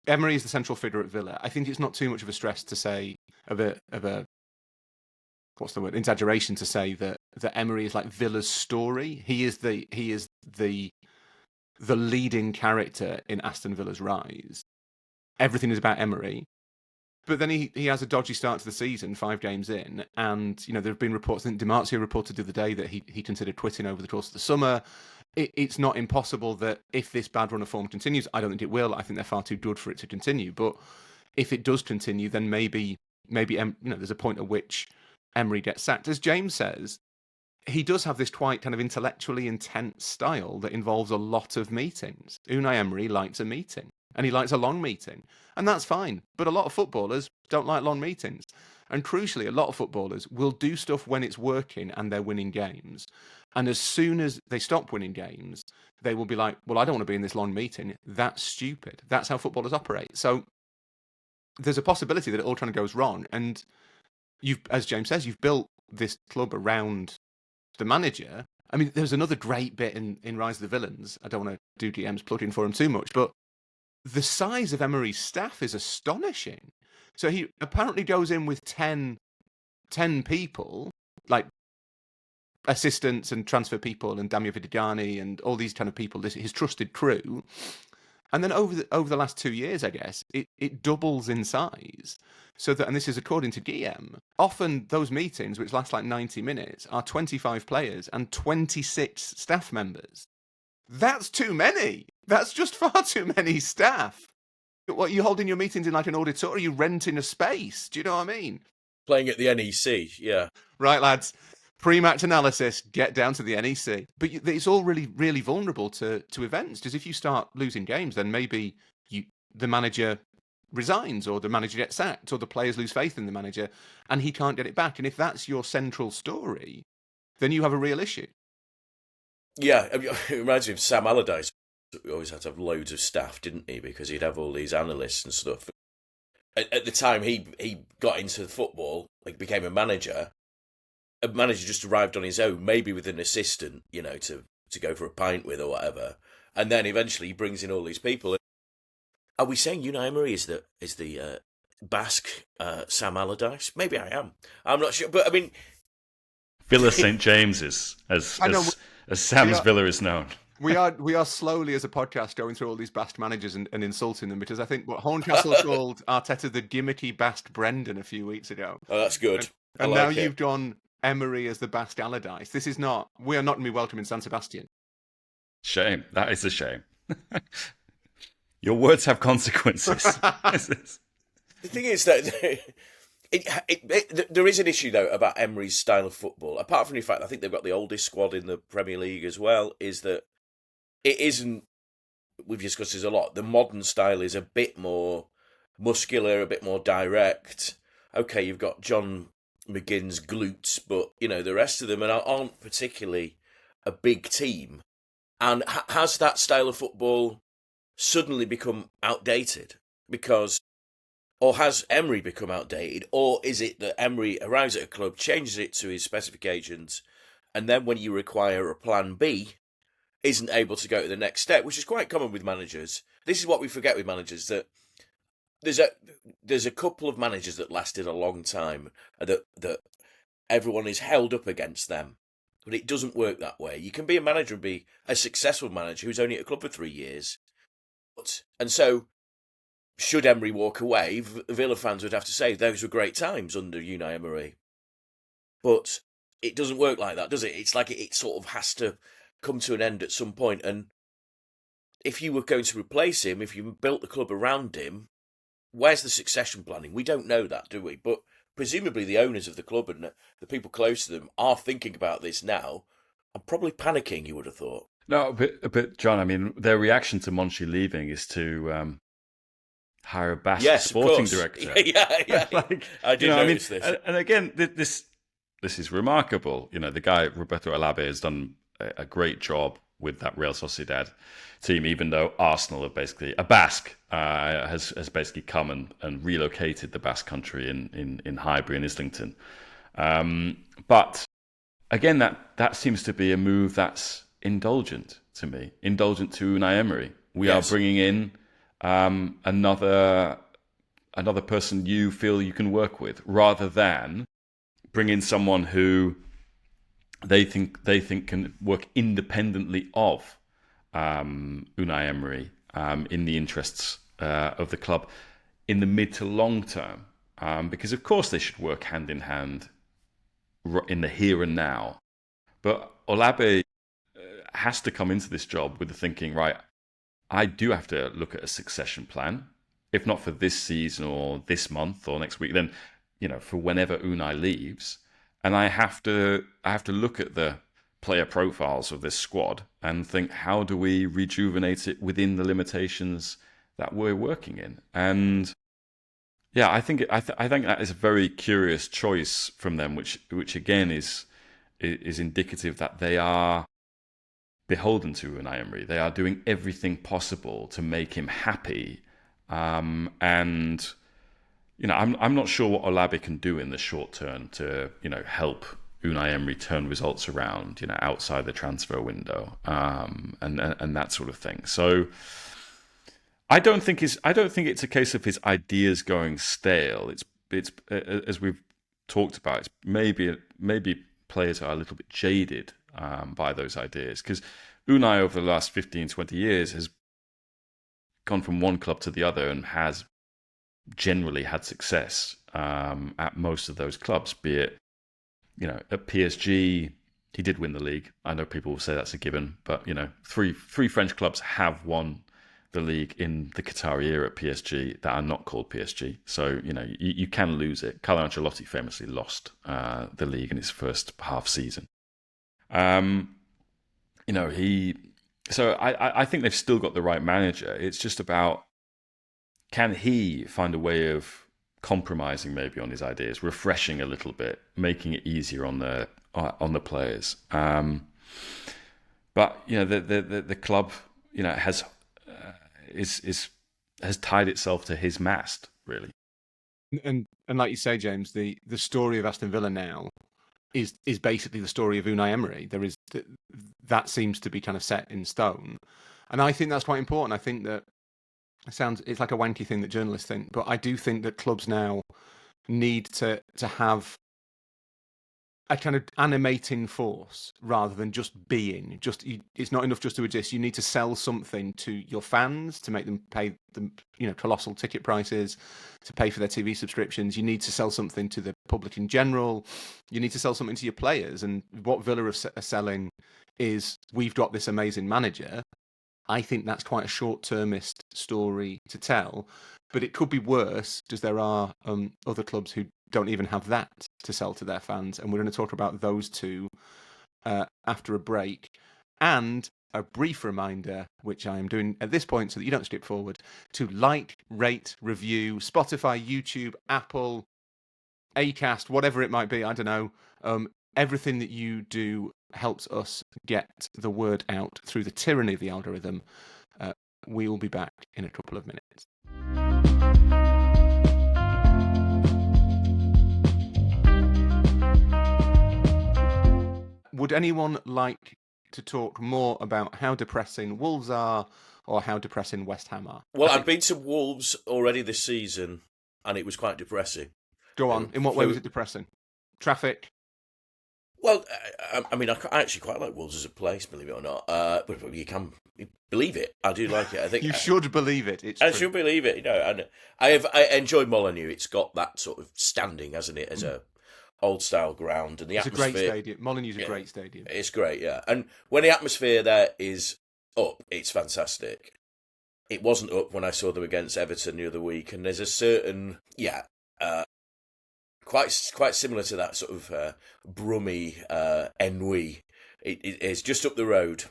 Emery is the central figure at Villa. I think it's not too much of a stretch to say of a what's the word? Exaggeration to say that Emery is like Villa's story. He is the leading character in Aston Villa's rise. Everything is about Emery. But then he has a dodgy start to the season, 5 games in, and there have been reports. I think Di Marzio reported the other day that he considered quitting over the course of the summer. It's not impossible that if this bad run of form continues, I don't think it will. I think they're far too good for it to continue. But if it does continue, then maybe there's a point at which Emery gets sacked. As James says, he does have this quite kind of intellectually intense style that involves a lot of meetings. Unai Emery likes a meeting, and he likes a long meeting, and that's fine. But a lot of footballers don't like long meetings. And crucially, a lot of footballers will do stuff when it's working and they're winning games. And as soon as they stop winning games, they will be like, well, I don't want to be in this long meeting. That's stupid. That's how footballers operate. So there's a possibility that it all kind of goes wrong. And as James says, you've built this club around the manager. I mean, there's another great bit in Rise of the Villains. I don't want to do DM's plugging for him too much, but the size of Emery's staff is astonishing. So he apparently goes in with 10 people, like assistants and transfer people and Damir Vidigani and all these kind of people, his trusted crew. And then over the last 2 years, I guess, it doubles in size. So that, and this is according to GM, often those meetings, which last like 90 minutes, are 25 players and 26 staff members. That's too many. That's just far too many staff. What, are you holding your meetings in like an auditorium? Are you renting a space? Do you know what I mean? Playing at the NEC, yeah. Right, lads. Pre-match analysis, get down to the NEC. But it's all really, really vulnerable to events. Because if you start losing games, then maybe the manager resigns, or the manager gets sacked, or the players lose faith in the manager, and he can't get it back. And if that's your central story, then you have a real issue. Yeah, it reminds me of Sam Allardyce. He always had to have loads of staff, didn't he? Because he'd have all these analysts and stuff. At the time he got into football, like became a manager just arrived on his own, maybe with an assistant, to go for a pint with or whatever. And then eventually he brings in all these people. Are we saying Unai Emery is the Basque Sam Allardyce? Maybe I am. I'm not sure. But I mean, Villa St. James's, as Sam's Villa is known. We are slowly as a podcast going through all these Basque managers and insulting them, because I think what Horncastle called Arteta the gimmicky Basque Brendan a few weeks ago. Oh, that's good. And now you've done Emery as the Basque Allardyce. We are not going to be welcome in San Sebastian. Shame. That is a shame. Your words have consequences. The thing is that there is an issue, though, about Emery's style of football. Apart from the fact I think they've got the oldest squad in the Premier League as well, is that it isn't, we've discussed this a lot, the modern style is a bit more muscular, a bit more direct. Okay, you've got John McGinn's glutes, but, the rest of them aren't particularly a big team. And has that style of football suddenly become outdated? Or has Emery become outdated? Or is it that Emery arrives at a club, changes it to his specifications, and then when you require a plan B, isn't able to go to the next step, which is quite common with managers. This is what we forget with managers, that there's a couple of managers that lasted a long time that everyone is held up against them, but it doesn't work that way. You can be a manager and be a successful manager who's only at a club for 3 years, and so should Emery walk away, Villa fans would have to say those were great times under Unai Emery, but it doesn't work like that, does it? It's like it sort of has to come to an end at some point, and if you were going to replace him, if you built the club around him, where's the succession planning? We don't know that, do we? But presumably the owners of the club and the people close to them are thinking about this now and probably panicking, you would have thought. No, but John, I mean, their reaction to Monchi leaving is to hire a Bassam sporting director. Yeah. Like, I did notice this. And again, this is remarkable. You know, the guy, Roberto Alabe, has done a great job with that Real Sociedad team, even though Arsenal have basically, a Basque has basically come and relocated the Basque country in Highbury and Islington. But again, that seems to be a move that's indulgent to me, indulgent to Unai Emery. We are bringing in another person you feel you can work with, rather than bring in someone who they think can work independently of Unai Emery in the interests of the club in the mid to long term, because of course they should work hand in hand in the here and now. But Olabe has to come into this job with the thinking, right, I do have to look at a succession plan, if not for this season or this month or next week, then for whenever Unai leaves. And I have to look at the player profiles of this squad and think, how do we rejuvenate it within the limitations that we're working in? And yeah, I think that is a very curious choice from them, which again is indicative that they are beholden to Unai Emery. They are doing everything possible to make him happy, and I'm not sure what Olabe can do in the short term to, help Unai Emery turn results around, outside the transfer window, and that sort of thing. So I don't think it's a case of his ideas going stale. It's as we've talked about, it's maybe players are a little bit jaded by those ideas, because Unai over the last 15, 20 years has gone from one club to the other and has generally had success at most of those clubs, be it, at PSG, he did win the league. I know people will say that's a given, but, three French clubs have won the league in the Qatari era at PSG that are not called PSG. So, you can lose it. Carlo Ancelotti famously lost the league in his first half season. So I think they've still got the right manager. It's just about, can he find a way of compromising maybe on his ideas, refreshing a little bit, making it easier on the players. But the club has tied itself to his mast, really. And like you say, James, the story of Aston Villa now is basically the story of Unai Emery. That seems to be kind of set in stone, and I think that's quite important. I think that it's like a wanky thing that journalists think, but I do think that clubs now need to have a kind of animating force rather than just being. It's not enough just to exist. You need to sell something to your fans to make them pay the colossal ticket prices, to pay for their TV subscriptions. You need to sell something to the public in general. You need to sell something to your players. And what Villa are selling is, we've got this amazing manager. I think that's quite a short-termist story to tell, but it could be worse, because there are other clubs who don't even have that to sell to their fans, and we're going to talk about those two after a break. And a brief reminder, which I am doing at this point so that you don't skip forward, to like, rate, review, Spotify, YouTube, Apple, Acast, whatever it might be, I don't know. Everything that you do helps us get the word out through the tyranny of the algorithm. We will be back in a couple of minutes. Would anyone like to talk more about how depressing Wolves are or how depressing West Ham are. Well, I've been to Wolves already this season, and it was quite depressing. Go on. In what way was it depressing? Traffic? Well, I mean, I actually quite like Wolves as a place, believe it or not. But you can believe it. I do like it. I think you should believe it. I should believe it. And I enjoy Molineux. It's got that sort of standing, hasn't it, as a old style ground, and the atmosphere. It's a great stadium. Molineux's a great stadium. It's great, yeah. And when the atmosphere there is up, it's fantastic. It wasn't up when I saw them against Everton the other week, and there's a certain quite similar to that sort of Brummy ennui. It's just up the road.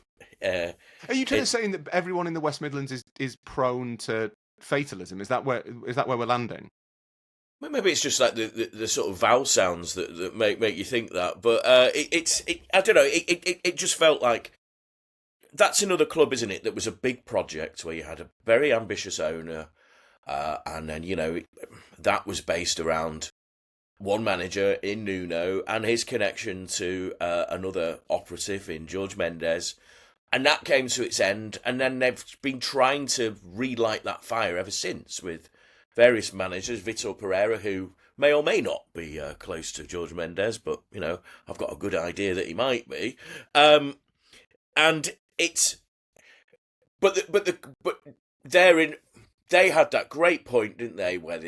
Are you trying to say that everyone in the West Midlands is prone to fatalism? Is that where we're landing? Well, maybe it's just like the sort of vowel sounds that make you think that. But I don't know. It just felt like that's another club, isn't it? That was a big project where you had a very ambitious owner, and then that was based around one manager in Nuno and his connection to another operative in George Mendes. And that came to its end. And then they've been trying to relight that fire ever since with various managers, Vitor Pereira, who may or may not be close to George Mendes, but, I've got a good idea that he might be. And it's... But they had that great point, didn't they, where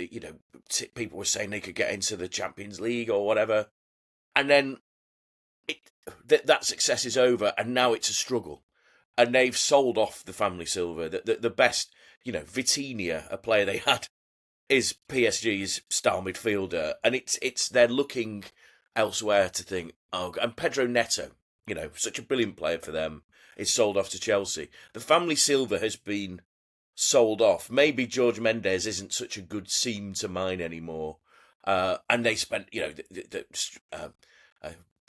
people were saying they could get into the Champions League or whatever, and then that success is over, and now it's a struggle, and they've sold off the family silver. The best, Vitinha, a player they had, is PSG's star midfielder, and it's they're looking elsewhere to think. Oh, and Pedro Neto, such a brilliant player for them, is sold off to Chelsea. The family silver has been sold off. Maybe George Mendes isn't such a good seam to mine anymore. And they spent,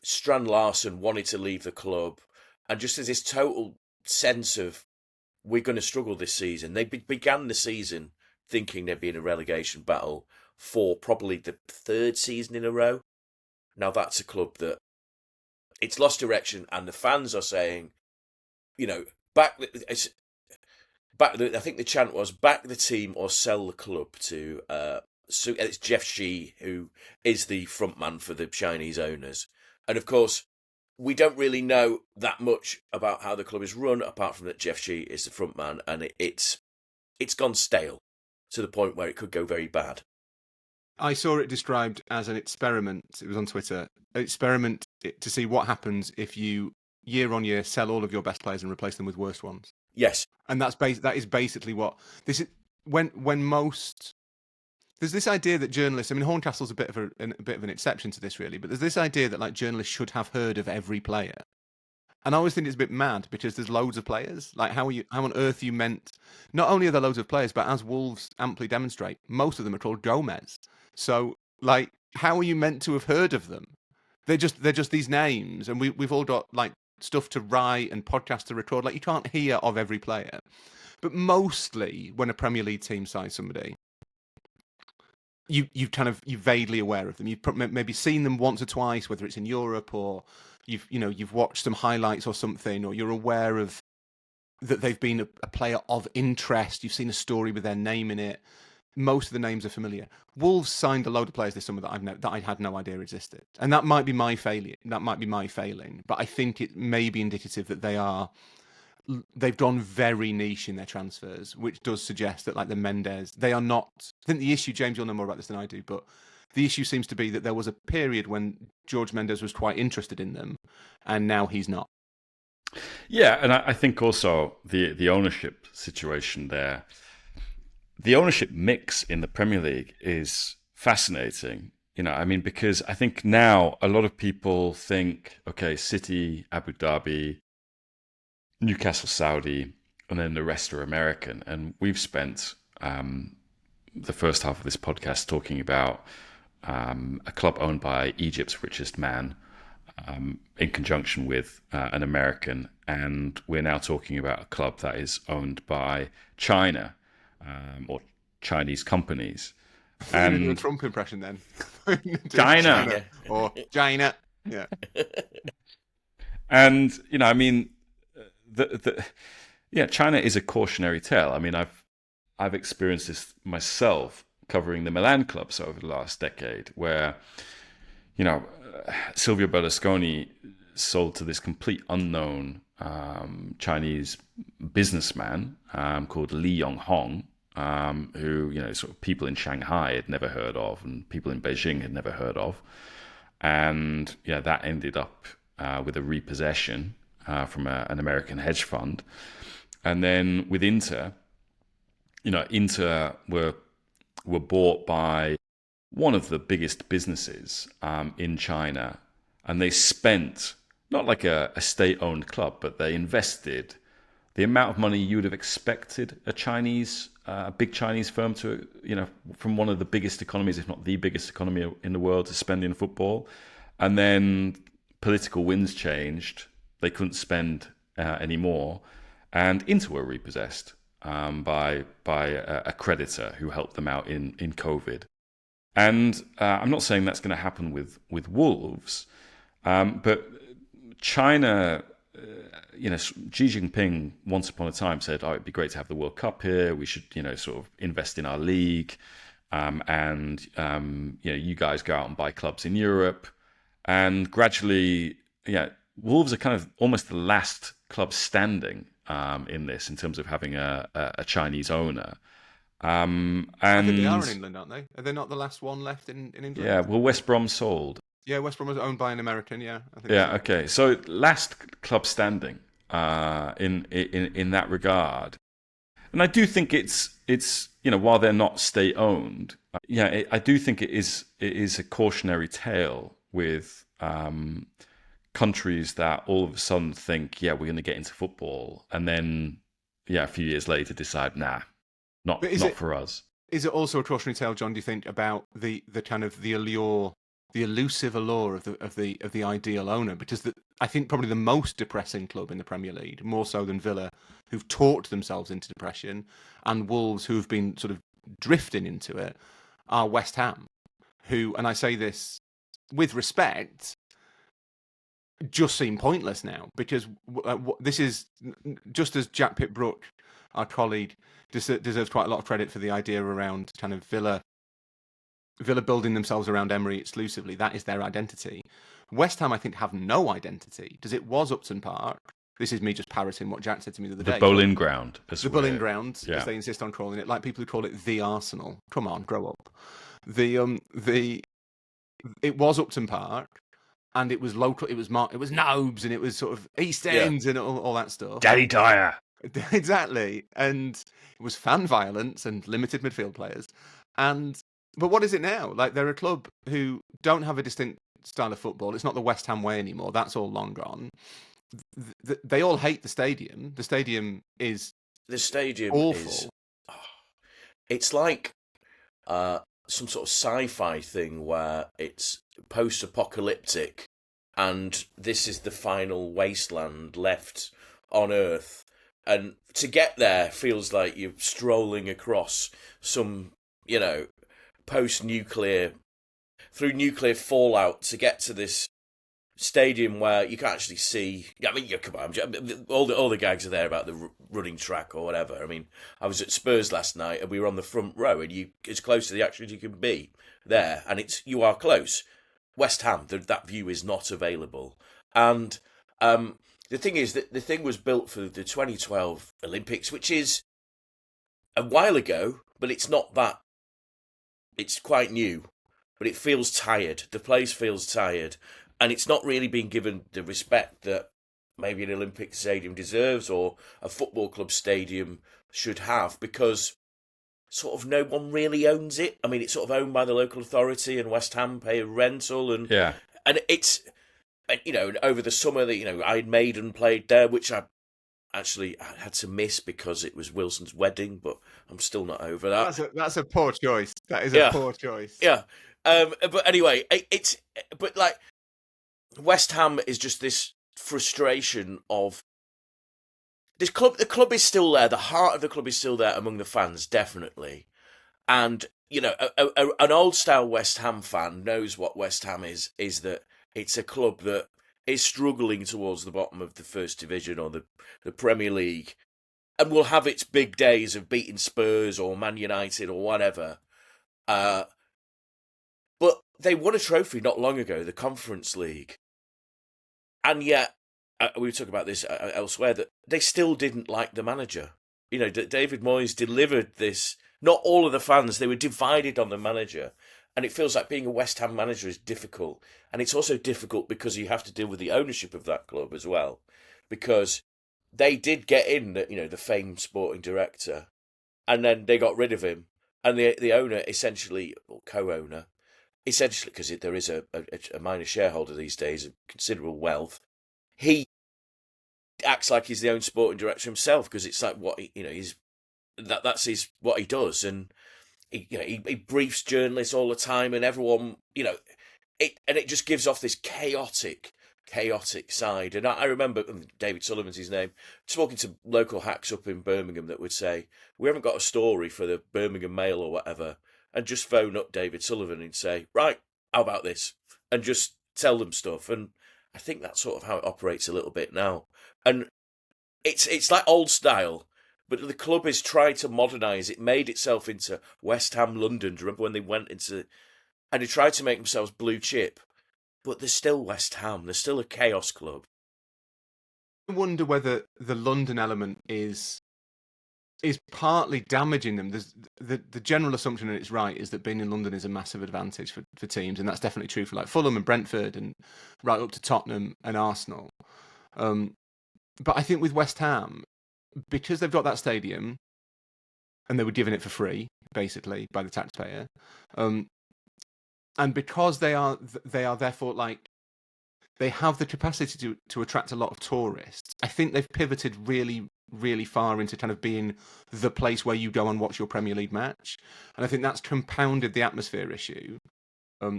Strand Larsen wanted to leave the club. And just as this total sense of, we're going to struggle this season. They began the season thinking they'd be in a relegation battle for probably the third season in a row. Now that's a club that it's lost direction, and the fans are saying, I think the chant was back the team or sell the club to it's Jeff Shi, who is the front man for the Chinese owners. And of course, we don't really know that much about how the club is run, apart from that Jeff Shi is the front man, and it's gone stale to the point where it could go very bad. I saw it described as an experiment. It was on Twitter. An experiment to see what happens if you year on year sell all of your best players and replace them with worse ones. Yes, and that is basically what this is. When most there's this idea that journalists. I mean, Horncastle's a bit of an exception to this, really. But there's this idea that journalists should have heard of every player, and I always think it's a bit mad because there's loads of players. How on earth are you meant? Not only are there loads of players, but as Wolves amply demonstrate, most of them are called Gomez. So how are you meant to have heard of them? They're just these names, and we've all got stuff to write and podcasts to record. You can't hear of every player. But mostly when a Premier League team signs somebody, you're vaguely aware of them. You've maybe seen them once or twice, whether it's in Europe or you've watched some highlights or something, or you're aware of that they've been a player of interest. You've seen a story with their name in it. Most of the names are familiar. Wolves signed a load of players this summer that I had no idea existed, and that might be my failure. That might be my failing, but I think it may be indicative that they've gone very niche in their transfers, which does suggest that the Mendes, they are not. I think the issue, James, you'll know more about this than I do, but the issue seems to be that there was a period when George Mendes was quite interested in them, and now he's not. Yeah, and I think also the ownership situation there. The ownership mix in the Premier League is fascinating, because I think now a lot of people think, okay, City, Abu Dhabi, Newcastle, Saudi, and then the rest are American. And we've spent the first half of this podcast talking about a club owned by Egypt's richest man in conjunction with an American. And we're now talking about a club that is owned by China. Or Chinese companies. And do a Trump impression then. China. Or China. Yeah. And, China is a cautionary tale. I mean, I've experienced this myself covering the Milan clubs over the last decade, where Silvio Berlusconi sold to this complete unknown Chinese businessman called Li Yonghong, who sort of people in Shanghai had never heard of, and people in Beijing had never heard of, and that ended up with a repossession from an American hedge fund, and then with Inter, Inter were bought by one of the biggest businesses in China, and they spent, not like a state-owned club, but they invested the amount of money you would have expected a big Chinese firm to, from one of the biggest economies, if not the biggest economy in the world, to spend in football. And then political winds changed. They couldn't spend anymore, and Inter were repossessed by a creditor who helped them out in COVID. And I'm not saying that's going to happen with Wolves, but China, Xi Jinping once upon a time said, it'd be great to have the World Cup here. We should, sort of invest in our league. And you guys go out and buy clubs in Europe. And gradually, Wolves are kind of almost the last club standing in this, in terms of having a Chinese owner. And I think they are in England, aren't they? Are they not the last one left in England? Yeah, well, West Brom sold. Yeah, West Brom was owned by an American. Yeah, I think. Yeah, so. Okay. So last club standing in that regard, and I do think it's while they're not state owned, I do think it is a cautionary tale with countries that all of a sudden think, we're going to get into football, and then a few years later decide, nah. Not for us. Is it also a cautionary tale, John? Do you think about the kind of the allure, the elusive allure of the ideal owner? Because I think probably the most depressing club in the Premier League, more so than Villa, who've talked themselves into depression, and Wolves, who've been sort of drifting into it, are West Ham, who, and I say this with respect, just seem pointless now, because this is just as Jack Pitt-Brooke, our colleague, deserves quite a lot of credit for the idea around kind of Villa building themselves around Emery exclusively. That is their identity. West Ham, I think, have no identity. Because it was Upton Park. This is me just parroting what Jack said to me the other day. The Bowling Ground. The Bowling Ground, as they insist on calling it, like people who call it the Arsenal. Come on, grow up. It was Upton Park, and it was local. It was Nobes, and it was sort of East End, and all that stuff. Daddy Dyer. Exactly, and it was fan violence and limited midfield players. But what is it now? Like, they're a club who don't have a distinct style of football. It's not the West Ham way anymore. That's all long gone. They all hate the stadium. The stadium is awful. It's like some sort of sci-fi thing where it's post-apocalyptic, and this is the final wasteland left on Earth. And to get there feels like you're strolling across some, post-nuclear, through nuclear fallout to get to this stadium where you can actually see. I mean, come on, all the gags are there about the running track or whatever. I mean, I was at Spurs last night and we were on the front row, and you as close to the action as you can be there, and you are close. West Ham, that view is not available, and the thing is that the thing was built for the 2012 Olympics, which is a while ago, but it's not that. It's quite new, but it feels tired. The place feels tired, and it's not really being given the respect that maybe an Olympic stadium deserves or a football club stadium should have, because sort of no one really owns it. I mean, it's sort of owned by the local authority, and West Ham pay a rental, and it's. Over the summer, Iron Maiden played there, which I had to miss because it was Wilson's wedding, but I'm still not over that. That's a poor choice. That is a poor choice. Yeah. But anyway, but West Ham is just this frustration of this club. The club is still there. The heart of the club is still there among the fans, definitely. And, an old style West Ham fan knows what West Ham is that it's a club that is struggling towards the bottom of the First Division or the Premier League, and will have its big days of beating Spurs or Man United or whatever. But they won a trophy not long ago, the Conference League. And yet, we were talking about this elsewhere, that they still didn't like the manager. You know, David Moyes delivered this. Not all of the fans, they were divided on the manager. And it feels like being a West Ham manager is difficult. And it's also difficult because you have to deal with the ownership of that club as well. Because they did get in, the famed sporting director, and then they got rid of him. And the owner essentially, or co-owner, essentially, because there is a minor shareholder these days of considerable wealth, he acts like he's the own sporting director himself, because it's like what that's what he does, and he briefs journalists all the time, and everyone, it just gives off this chaotic side. And I remember, David Sullivan's his name, talking to local hacks up in Birmingham that would say, we haven't got a story for the Birmingham Mail or whatever, and just phone up David Sullivan and say, right, how about this? And just tell them stuff. And I think that's sort of how it operates a little bit now. And it's like old style, but the club is trying to modernise. It made itself into West Ham London. Do you remember when they went into... And they tried to make themselves blue chip, but they're still West Ham. They're still a chaos club. I wonder whether the London element is partly damaging them. The general assumption, and it's right, is that being in London is a massive advantage for teams, and that's definitely true for like Fulham and Brentford and right up to Tottenham and Arsenal. But I think with West Ham, because they've got that stadium, and they were given it for free, basically, by the taxpayer, and because they are therefore like, they have the capacity to attract a lot of tourists. I think they've pivoted really, really far into kind of being the place where you go and watch your Premier League match. And I think that's compounded the atmosphere issue.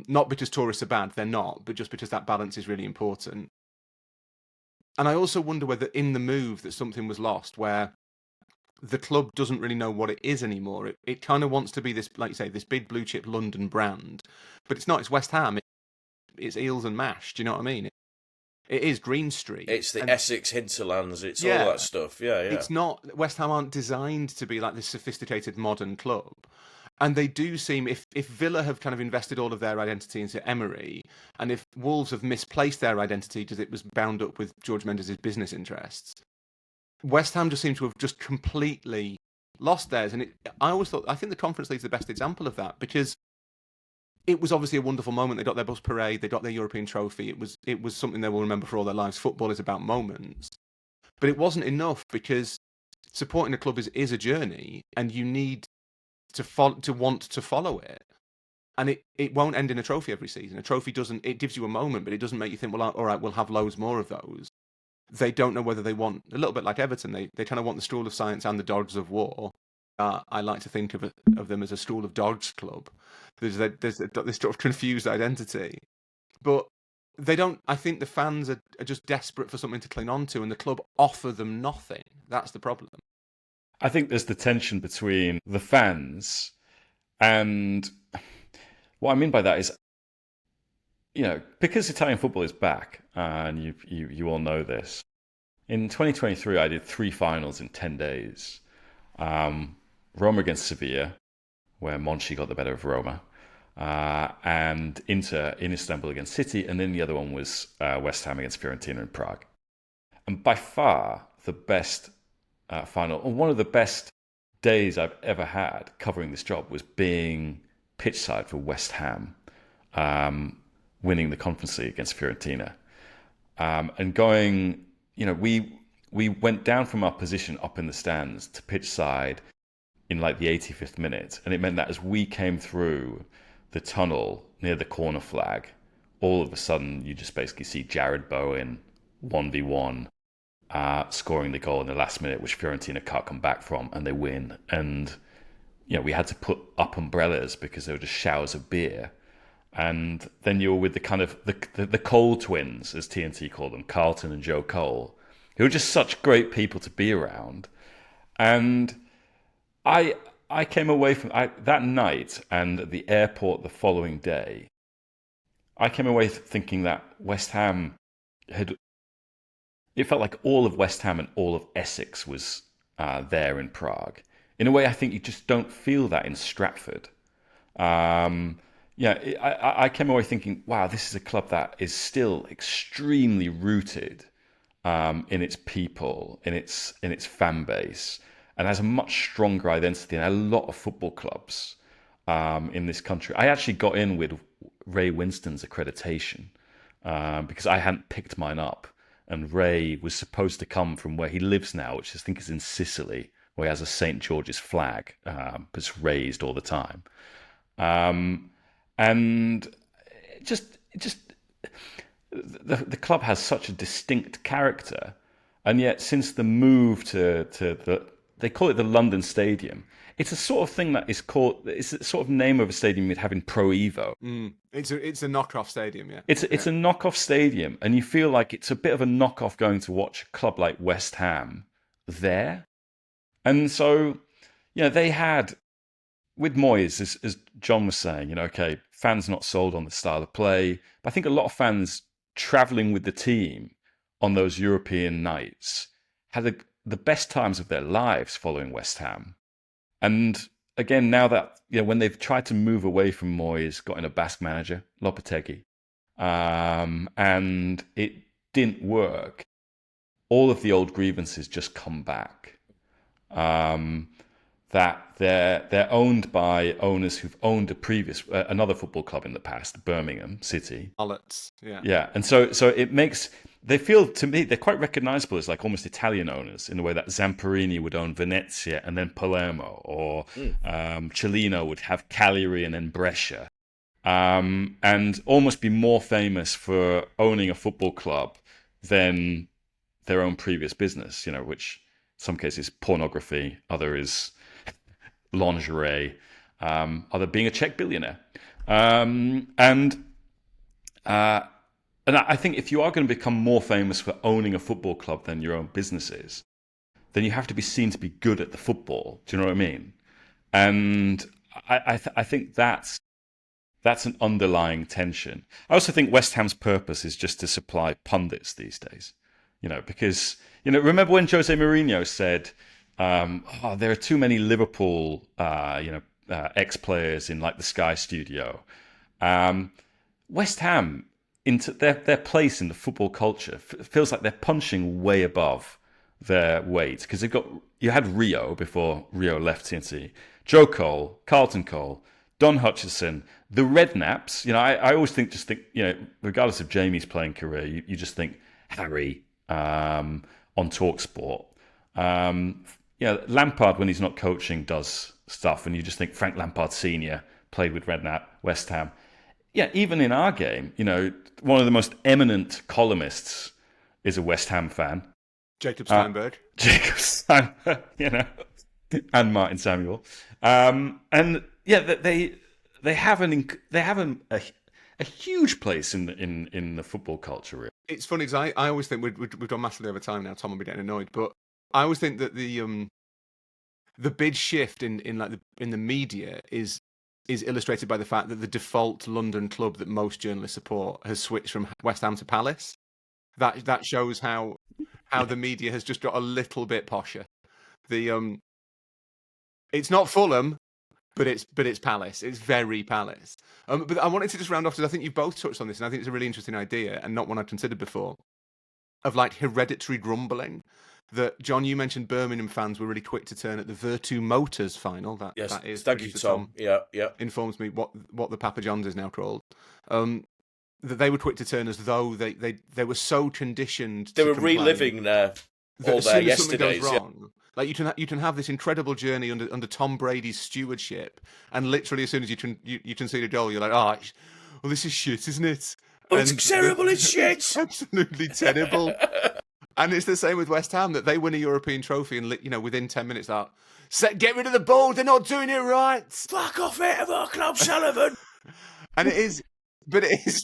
Not because tourists are bad, they're not, but just because that balance is really important. And I also wonder whether in the move that something was lost, where the club doesn't really know what it is anymore. It kind of wants to be this, like you say, this big blue chip London brand, but it's not. It's West Ham. It's eels and mash. Do you know what I mean? It is Green Street. It's the Essex hinterlands. It's all that stuff. Yeah. It's not. West Ham aren't designed to be like this sophisticated modern club. And they do seem, if Villa have kind of invested all of their identity into Emery, and if Wolves have misplaced their identity because it was bound up with George Mendes' business interests, West Ham just seem to have just completely lost theirs. And I think the Conference League's the best example of that, because it was obviously a wonderful moment. They got their bus parade, they got their European trophy. It was something they will remember for all their lives. Football is about moments. But it wasn't enough, because supporting a club is a journey, and you need to want to follow it. And it won't end in a trophy every season. A trophy it gives you a moment, but it doesn't make you think, well, all right, we'll have loads more of those. They don't know whether they want, a little bit like Everton, they kind of want the School of Science and the Dogs of War. I like to think of them as a School of Dogs club. There's this sort of confused identity. But they don't, I think the fans are just desperate for something to cling on to, and the club offer them nothing. That's the problem. I think there's the tension between the fans, and what I mean by that is, because Italian football is back, and you all know this. In 2023, I did 3 finals in 10 days. Roma against Sevilla, where Monchi got the better of Roma, and Inter in Istanbul against City, and then the other one was West Ham against Fiorentina in Prague. And by far the best final, and one of the best days I've ever had covering this job, was being pitchside for West Ham, winning the Conference League against Fiorentina, and going. We went down from our position up in the stands to pitchside in like the 85th minute, and it meant that as we came through the tunnel near the corner flag, all of a sudden you just basically see Jared Bowen 1v1. Scoring the goal in the last minute, which Fiorentina can't come back from, and they win. And we had to put up umbrellas because there were just showers of beer. And then you were with the kind of the Cole twins, as TNT called them, Carlton and Joe Cole, who were just such great people to be around. And I came away from that night and at the airport the following day. I came away thinking that West Ham had. It felt like all of West Ham and all of Essex was there in Prague. In a way, I think you just don't feel that in Stratford. I came away thinking, wow, this is a club that is still extremely rooted in its people, in its fan base, and has a much stronger identity than a lot of football clubs in this country. I actually got in with Ray Winston's accreditation because I hadn't picked mine up, and Ray was supposed to come from where he lives now, which I think is in Sicily, where he has a St. George's flag that's raised all the time. And the club has such a distinct character, and yet since the move to they call it the London Stadium, it's a sort of thing that is called, it's a sort of name of a stadium you'd have in Pro Evo. It's a knockoff stadium, yeah. It's a knockoff stadium, and you feel like it's a bit of a knockoff going to watch a club like West Ham there. And so, they had, with Moyes, as John was saying, okay, fans not sold on the style of play, but I think a lot of fans travelling with the team on those European nights had the best times of their lives following West Ham. And again, now that, when they've tried to move away from Moyes, got in a Basque manager, Lopetegui, and it didn't work, all of the old grievances just come back. That they're owned by owners who've owned another football club in the past, Birmingham City. Mullets, yeah. Yeah, and so it makes, they feel, to me, they're quite recognisable as like almost Italian owners in the way that Zamparini would own Venezia and then Palermo, or Cellino would have Cagliari and then Brescia, and almost be more famous for owning a football club than their own previous business, which in some cases pornography, other is lingerie, other being a Czech billionaire. And I think if you are going to become more famous for owning a football club than your own businesses, then you have to be seen to be good at the football. Do you know what I mean? And I think that's an underlying tension. I also think West Ham's purpose is just to supply pundits these days. Because, remember when Jose Mourinho said, there are too many Liverpool, ex-players in like the Sky studio. West Ham, into their place in the football culture, feels like they're punching way above their weight, because you had Rio before Rio left TNT, Joe Cole, Carlton Cole, Don Hutchison, the Redknaps. I always think, regardless of Jamie's playing career, you just think Harry on TalkSport. Lampard, when he's not coaching, does stuff, and you just think Frank Lampard Senior played with Redknapp, West Ham. Yeah, even in our game, one of the most eminent columnists is a West Ham fan. Jacob Steinberg. Jacob Steinberg, and Martin Samuel. And yeah, they have a huge place in the football culture. Really. It's funny because I always think we've gone massively over time now. Tom will be getting annoyed, but I always think that the big shift in the media is illustrated by the fact that the default London club that most journalists support has switched from West Ham to Palace. That shows how the media has just got a little bit posher. It's not Fulham, but it's Palace. It's very Palace. But I wanted to just round off, because I think you've both touched on this, and I think it's a really interesting idea and not one I'd considered before, of like hereditary grumbling. That, John, you mentioned Birmingham fans were really quick to turn at the Virtu Motors final. That is, thank you, Tom. Yeah. Informs me what the Papa John's is now called. That they were quick to turn as though they were so conditioned. They were reliving all their yesterdays. Wrong, like you can have this incredible journey under Tom Brady's stewardship, and literally as soon as you concede a goal, you're like, well, this is shit, isn't it? Oh, it's terrible. It's shit. Absolutely terrible. And it's the same with West Ham, that they win a European trophy and, within 10 minits, get rid of the ball, they're not doing it right. Fuck off out of our club, Sullivan. And it is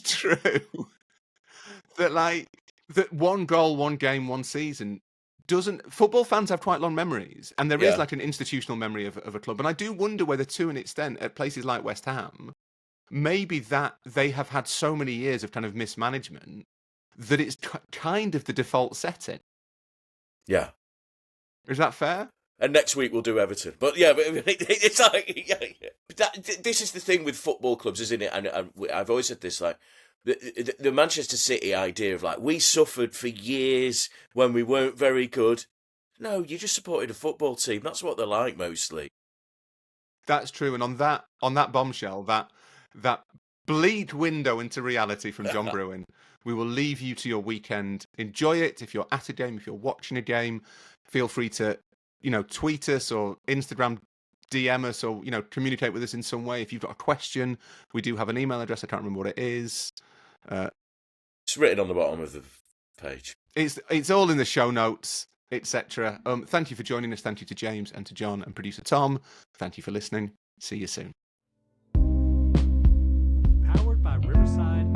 true that, that one goal, one game, one season football fans have quite long memories, and there is like an institutional memory of a club. And I do wonder whether, to an extent, at places like West Ham, maybe that they have had so many years of kind of mismanagement that it's kind of the default setting. Yeah. Is that fair? And next week we'll do Everton. But yeah, it's like this is the thing with football clubs, isn't it? And I've always said this, like the Manchester City idea of like we suffered for years when we weren't very good. No, you just supported a football team. That's what they're like mostly. That's true. And on that bombshell, that bleed window into reality from John Brewin, we will leave you to your weekend. Enjoy it. If you're at a game, if you're watching a game, feel free to, tweet us or Instagram DM us or, communicate with us in some way. If you've got a question, we do have an email address. I can't remember what it is. It's written on the bottom of the page. It's all in the show notes, etc. Thank you for joining us. Thank you to James and to John and producer Tom. Thank you for listening. See you soon. Powered by Riverside